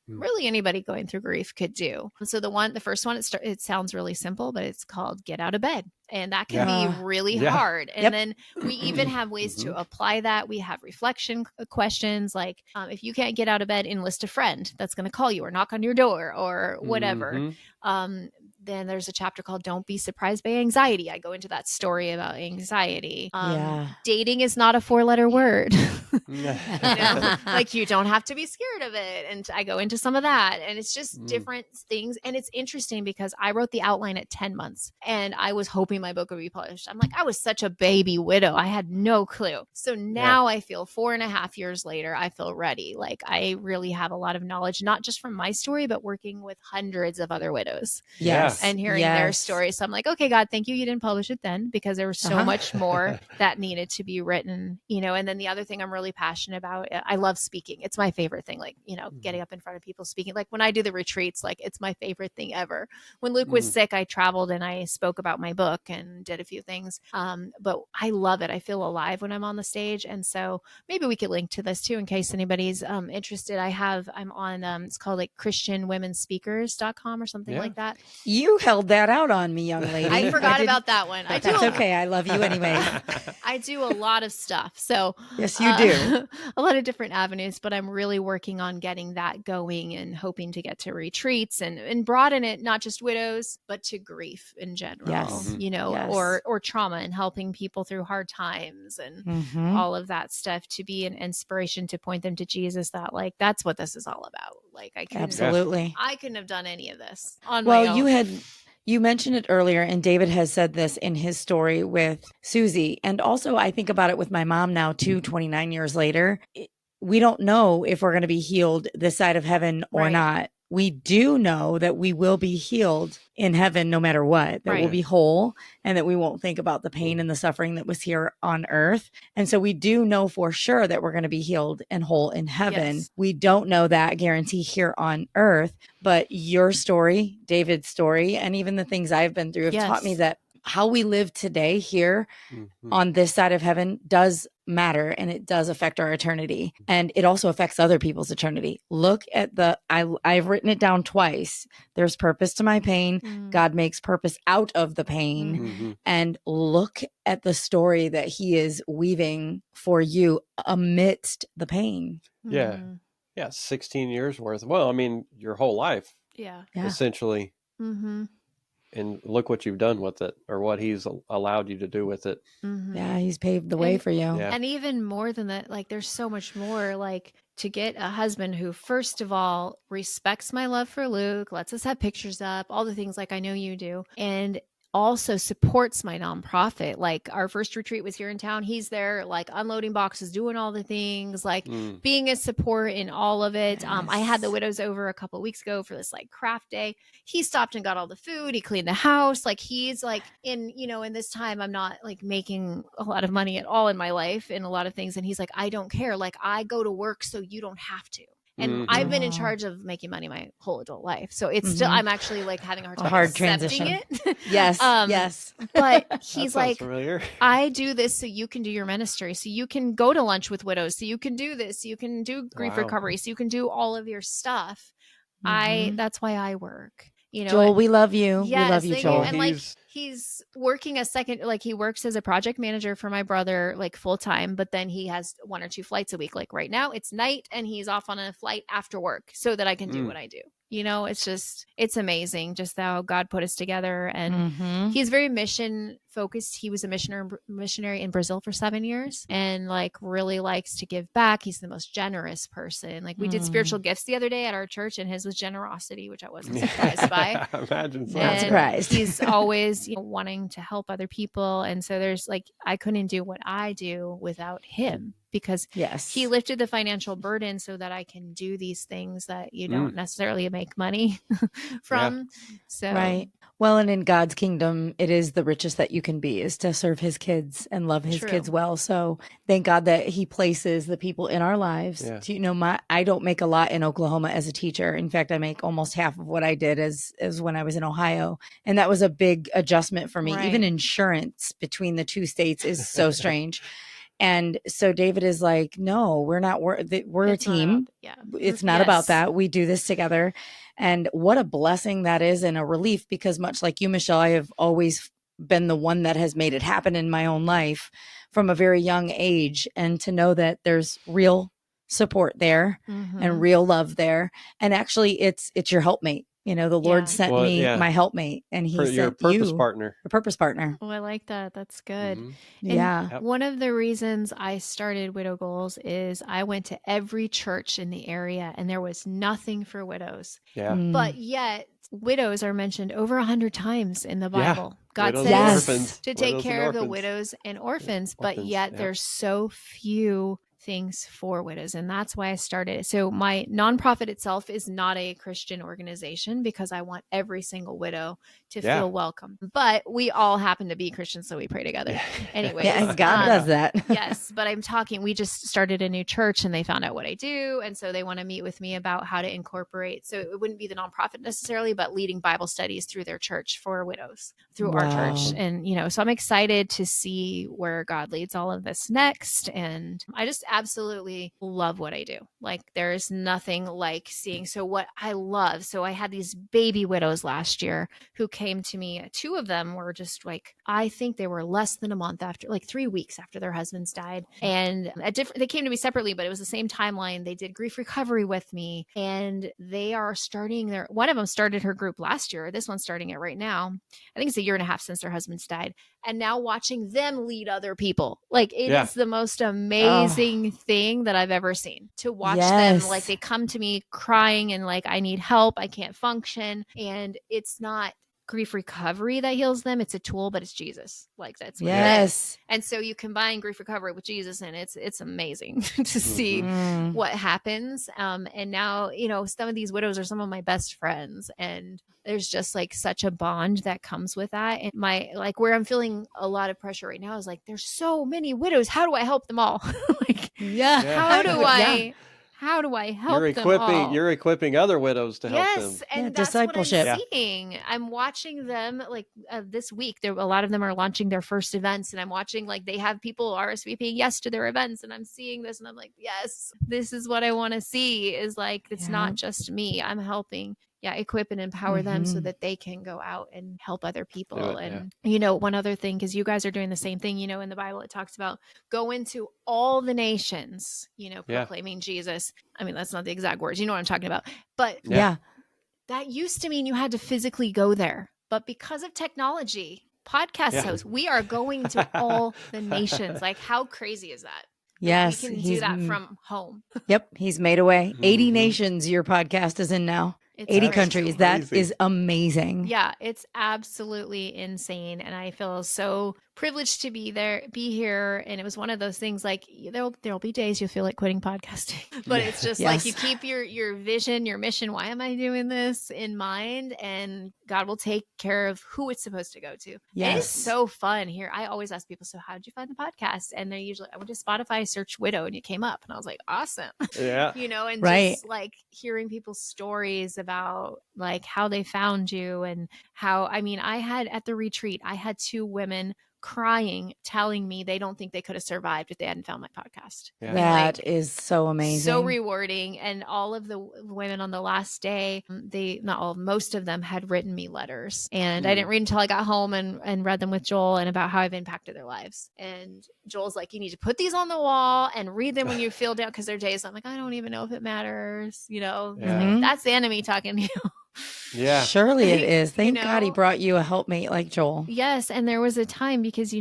really anybody going through grief could do. So the first one, it sounds really simple, but it's called get out of bed. And that can be really hard. And then we even have ways to apply that. We have reflection questions like, if you can't get out of bed, enlist a friend that's going to call you or knock on your door or whatever. Then there's a chapter called Don't Be Surprised by Anxiety. I go into that story about anxiety. Dating is not a 4-letter word. Like you don't have to be scared of it. And I go into some of that. And it's just different things. And it's interesting because I wrote the outline at 10 months and I was hoping my book would be published. I'm like, I was such a baby widow. I had no clue. So now I feel 4.5 years later, I feel ready. Like I really have a lot of knowledge, not just from my story, but working with hundreds of other widows. Yes. Yes. and hearing their Yes. stories. So I'm like, okay, God, thank you. You didn't publish it then, because there was so much more that needed to be written, and then the other thing I'm really passionate about, I love speaking. It's my favorite thing. Like, getting up in front of people speaking, like when I do the retreats, like it's my favorite thing ever. When Luke was sick, I traveled and I spoke about my book and did a few things. But I love it. I feel alive when I'm on the stage. And so maybe we could link to this too, in case anybody's interested. I'm on, it's called like ChristianWomenSpeakers.com or something like that. You held that out on me, young lady. I forgot about that one. That's okay. I love you anyway. I do a lot of stuff. So yes, you do. A lot of different avenues, but I'm really working on getting that going and hoping to get to retreats and broaden it, not just widows, but to grief in general, yes. or trauma, and helping people through hard times and all of that stuff, to be an inspiration, to point them to Jesus, that like, that's what this is all about. Like I couldn't have done any of this on my own. You mentioned it earlier, and David has said this in his story with Susie. And also I think about it with my mom now too, 29 years later. We don't know if we're going to be healed this side of heaven or not. We do know that we will be healed in heaven no matter what, that we'll be whole, and that we won't think about the pain and the suffering that was here on earth. And so we do know for sure that we're going to be healed and whole in heaven. Yes. We don't know that guarantee here on earth, but your story, David's story, and even the things I've been through have taught me that how we live today here on this side of heaven does matter, and it does affect our eternity, and it also affects other people's eternity. Look at I've written it down twice. There's purpose to my pain. God makes purpose out of the pain. And look at the story that he is weaving for you amidst the pain. Yeah. 16 years worth. Well, I mean, your whole life. Essentially. And look what you've done with it, or what he's allowed you to do with it. Yeah, he's paved the way for you. Yeah. And even more than that, like there's so much more, like to get a husband who, first of all, respects my love for Luke, lets us have pictures up, all the things like I know you do, and also supports my nonprofit. Like our first retreat was here in town. He's there, like unloading boxes, doing all the things, like being a support in all of it. Yes. I had the widows over a couple of weeks ago for this like craft day. He stopped and got all the food. He cleaned the house. Like he's like in this time, I'm not like making a lot of money at all in my life in a lot of things. And he's like, I don't care. Like I go to work so you don't have to. And I've been in charge of making money my whole adult life. So it's still, I'm actually like having a hard time accepting it. Yes. Yes. But he's like, familiar. I do this so you can do your ministry. So you can go to lunch with widows. So you can do this. So you can do grief recovery. So you can do all of your stuff. That's why I work. Joel, we love you. Yes, we love you, Joel. And like he's working he works as a project manager for my brother, like full time, but then he has 1 or 2 flights a week. Like right now it's night and he's off on a flight after work so that I can do what I do. It's amazing just how God put us together. And he's very mission focused. He was a missionary in Brazil for 7 years and like really likes to give back. He's the most generous person. Like we did spiritual gifts the other day at our church, and his was generosity, which I wasn't surprised by. Imagine so. Not surprised. He's always wanting to help other people. And so there's like, I couldn't do what I do without him, because he lifted the financial burden so that I can do these things that you don't necessarily make money from. So, right. Well, and in God's kingdom, it is the richest that you can be, is to serve his kids and love his kids well. So thank God that he places the people in our lives. To, I don't make a lot in Oklahoma as a teacher. In fact, I make almost half of what I did as when I was in Ohio. And that was a big adjustment for me. Right. Even insurance between the two states is so strange. And so David is like, no, we're not, we're a team. It's not about that. We do this together. And what a blessing that is, and a relief, because much like you, Michelle, I have always been the one that has made it happen in my own life from a very young age. And to know that there's real support there and real love there. And actually it's your helpmate. The Lord sent me my helpmate, and he sent your purpose partner. A purpose partner. Oh, I like that. That's good. One of the reasons I started Widow Goals is I went to every church in the area and there was nothing for widows. But yet widows are mentioned over 100 times in the Bible. God says to take care of the widows and orphans, but yet there's so few things for widows. And that's why I started. So my nonprofit itself is not a Christian organization because I want every single widow to feel welcome. But we all happen to be Christians, so we pray together. Anyways. Yeah, God does that. Yes, but we just started a new church and they found out what I do. And so they want to meet with me about how to incorporate. So it wouldn't be the nonprofit necessarily, but leading Bible studies through their church for widows through our church. And, so I'm excited to see where God leads all of this next. And I just absolutely love what I do. Like there's nothing like seeing. So what I love, so I had these baby widows last year who came to me. 2 of them were just like, I think they were less than a month after, like 3 weeks after their husbands died. And they came to me separately, but it was the same timeline. They did grief recovery with me, and they are starting one of them started her group last year. This one's starting it right now. I think it's a year and a half since their husbands died. And now watching them lead other people, like it is the most amazing thing that I've ever seen, to watch them. Like they come to me crying and like, I need help. I can't function. And it's not grief recovery that heals them. It's a tool, but it's Jesus. Like that's what it is. And so you combine grief recovery with Jesus, and it's amazing to see what happens. And now, some of these widows are some of my best friends, and there's just like such a bond that comes with that. And where I'm feeling a lot of pressure right now is like, there's so many widows. How do I help them all? How do I help them all? You're equipping other widows to help them. Yes, and that's discipleship. What I'm seeing. I'm watching them this week. A lot of them are launching their first events, and I'm watching they have people RSVPing yes to their events, and I'm seeing this, and I'm like, yes, this is what I want to see. Is like it's not just me. I'm helping. Equip and empower them so that they can go out and help other people. One other thing, because you guys are doing the same thing, in the Bible, it talks about go into all the nations, proclaiming Jesus. I mean, that's not the exact words. You know what I'm talking about. But that used to mean you had to physically go there. But because of technology, podcast hosts, we are going to all the nations. Like, how crazy is that? Yes. We can do that from home. Yep. He's made a way. 80 nations your podcast is in now. 80 countries. That is amazing. Yeah, it's absolutely insane. And I feel so privileged to be here. And it was one of those things like there'll be days you'll feel like quitting podcasting, but it's just like you keep your vision, your mission. Why am I doing this in mind? And God will take care of who it's supposed to go to. Yes. And it's so fun here. I always ask people, so how did you find the podcast? And they're usually, I went to Spotify, search widow, and it came up. And I was like, awesome. Yeah. And just like hearing people's stories about like how they found you and how, I had at the retreat, I had 2 women crying, telling me they don't think they could have survived if they hadn't found my podcast. Yeah. That is so amazing. So rewarding. And all of the women on the last day, most of them had written me letters. And I didn't read until I got home and read them with Joel and about how I've impacted their lives. And Joel's like, you need to put these on the wall and read them when you feel down, because there are days I'm like, I don't even know if it matters. Like, that's the enemy talking to you. Yeah. Surely it is. Thank God he brought you a helpmate like Joel. Yes. And there was a time because,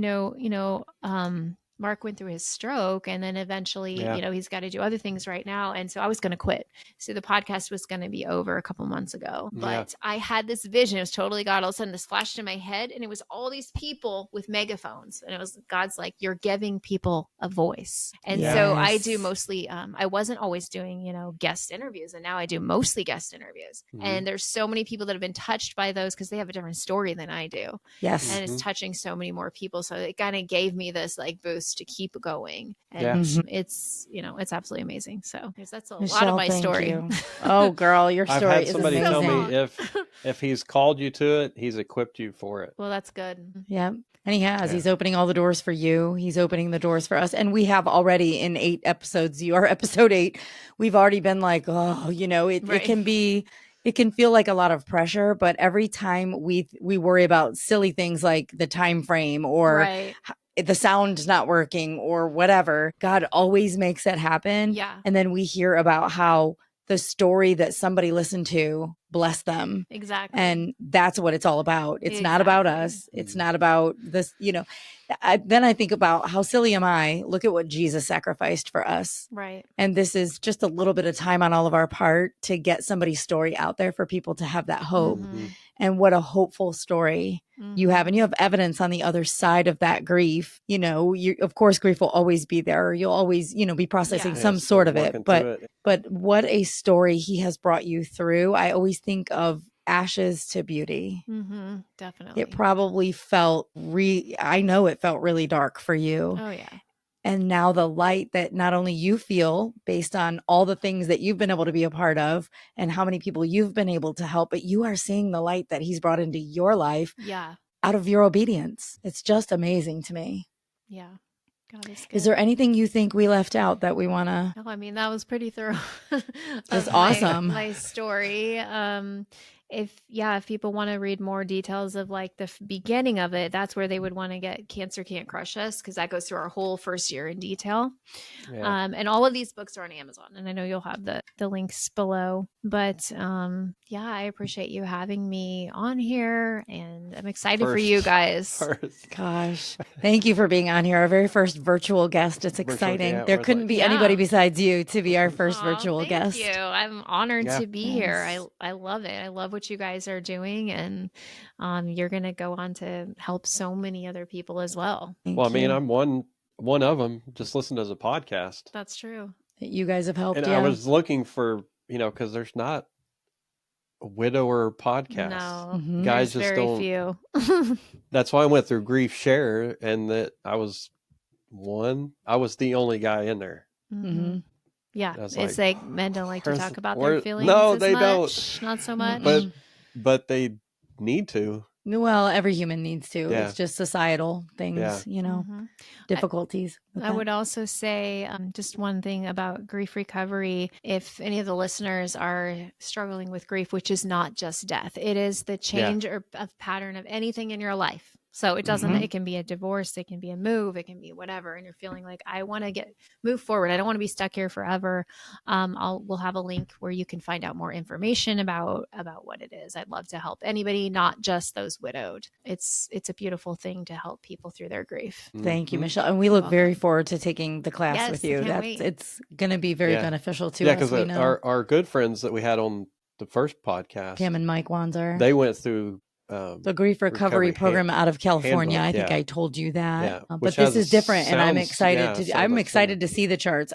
Mark went through his stroke, and then eventually, he's got to do other things right now. And so I was going to quit. So the podcast was going to be over a couple months ago, but I had this vision. It was totally God. All of a sudden this flashed in my head, and it was all these people with megaphones. And it was God's like, you're giving people a voice. And so I do mostly, I wasn't always doing, guest interviews, and now I do mostly guest interviews. And there's so many people that have been touched by those because they have a different story than I do. Yes. And it's touching so many more people. So it kind of gave me this like boost to keep going. And it's absolutely amazing. So that's a Michelle, lot of my story. Oh girl, your story I've had is somebody amazing. tell me if he's called you to it, he's equipped you for it. Well, that's good. Yeah. And he has. He's opening all the doors for you. He's opening the doors for us. And we have already in 8 episodes, you are episode 8. We've already been like, it can feel like a lot of pressure, but every time we worry about silly things like the time frame or the sound's not working or whatever, God always makes it happen. Yeah. And then we hear about how the story that somebody listened to blessed them. Exactly. And that's what it's all about. It's not about us. It's not about this, then I think about how silly am I? Look at what Jesus sacrificed for us. Right. And this is just a little bit of time on all of our part to get somebody's story out there for people to have that hope. and what a hopeful story you have. And you have evidence on the other side of that grief. You know, of course, grief will always be there. You'll always, be processing some sort of it. But what a story he has brought you through. I always think of ashes to beauty. Definitely. It probably felt I know it felt really dark for you. Oh yeah. And now the light that not only you feel based on all the things that you've been able to be a part of and how many people you've been able to help, but you are seeing the light that he's brought into your life out of your obedience. It's just amazing to me. Yeah. God is good. Is there anything you think we left out that we want to? No, I mean, that was pretty thorough. That's awesome. My story. If people want to read more details of like the beginning of it, that's where they would want to get Cancer Can't Crush Us, because that goes through our whole first year in detail. And all of these books are on Amazon, and I know you'll have the links below. But I appreciate you having me on here, and I'm excited for you guys. Gosh, thank you for being on here. Our very first virtual guest. It's exciting. There couldn't be anybody besides you to be our first virtual guest. Thank you. I'm honored to be here. I love it. I love what you guys are doing, and you're going to go on to help so many other people as well. Well, I mean, I'm one of them. Just listen as a podcast. That's true. You guys have helped. And I was looking for, because there's not a widower podcast. No, guys just very don't. Few. That's why I went through Grief Share, and that I was the only guy in there. Yeah, it's like men don't like to talk about their feelings. No, as they much. don't. Not so much. But they need to. Well, every human needs to. Yeah. It's just societal things, difficulties. I would also say just one thing about grief recovery. If any of the listeners are struggling with grief, which is not just death, it is the change or of pattern of anything in your life. So it doesn't, it can be a divorce, it can be a move, it can be whatever. And you're feeling like, I want to move forward. I don't want to be stuck here forever. We'll have a link where you can find out more information about what it is. I'd love to help anybody, not just those widowed. It's a beautiful thing to help people through their grief. Thank you, Michelle. And we look very forward to taking the class with you. It's going to be very beneficial to us. Yeah, because our good friends that we had on the first podcast, Pam and Mike Wanzer, they went through the grief recovery program out of California. I think I told you that, but this is different, and I'm excited I'm excited to see the charts.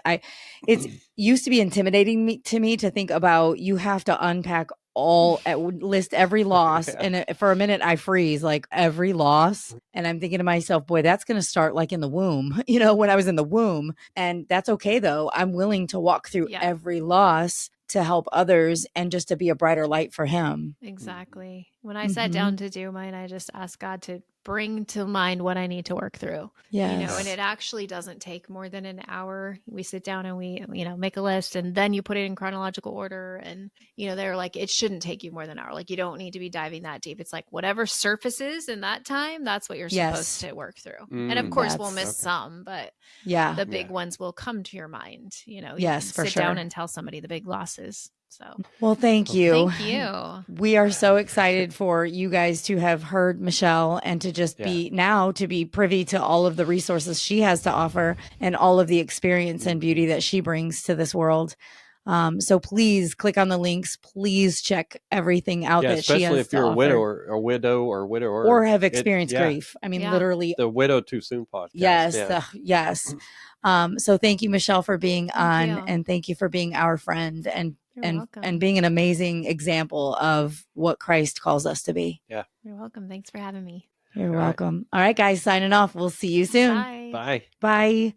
It's used to be intimidating to me to think about, you have to unpack list every loss. And for a minute I freeze, like every loss. And I'm thinking to myself, boy, that's going to start like in the womb, when I was in the womb. And that's okay though. I'm willing to walk through every loss to help others and just to be a brighter light for him. Exactly. When I sat down to do mine, I just asked God to bring to mind what I need to work through. Yes. And it actually doesn't take more than an hour. We sit down and we, make a list, and then you put it in chronological order. And, they're like, it shouldn't take you more than an hour. Like, you don't need to be diving that deep. It's like whatever surfaces in that time, that's what you're supposed to work through. And of course we'll miss some, but the big ones will come to your mind. Yes, for sure. Sit down and tell somebody the big losses. So, well, thank you. Thank you. We are so excited for you guys to have heard Michelle and to just be privy to all of the resources she has to offer and all of the experience and beauty that she brings to this world. So please click on the links. Please check everything out that she has to offer. Especially if you're a widow or widower. Or have experienced grief. I mean, literally. The Widow Too Soon podcast. Yes. Yes. So thank you, Michelle, for being on, and thank you for being our friend and being an amazing example of what Christ calls us to be. Yeah. You're welcome. Thanks for having me. You're welcome. All right, guys, signing off. We'll see you soon. Bye. Bye.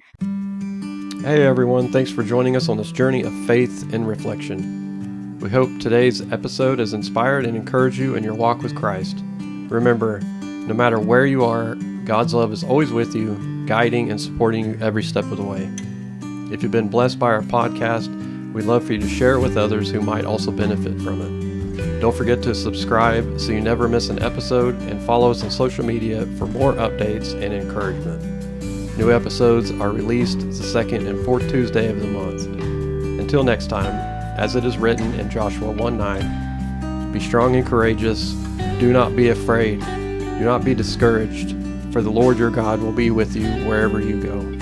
Hey, everyone. Thanks for joining us on this journey of faith and reflection. We hope today's episode has inspired and encouraged you in your walk with Christ. Remember, no matter where you are, God's love is always with you, guiding and supporting you every step of the way. If you've been blessed by our podcast, we'd love for you to share it with others who might also benefit from it. Don't forget to subscribe so you never miss an episode, and follow us on social media for more updates and encouragement. New episodes are released the second and fourth Tuesday of the month. Until next time, as it is written in Joshua 1:9, be strong and courageous. Do not be afraid. Do not be discouraged, for the Lord your God will be with you wherever you go.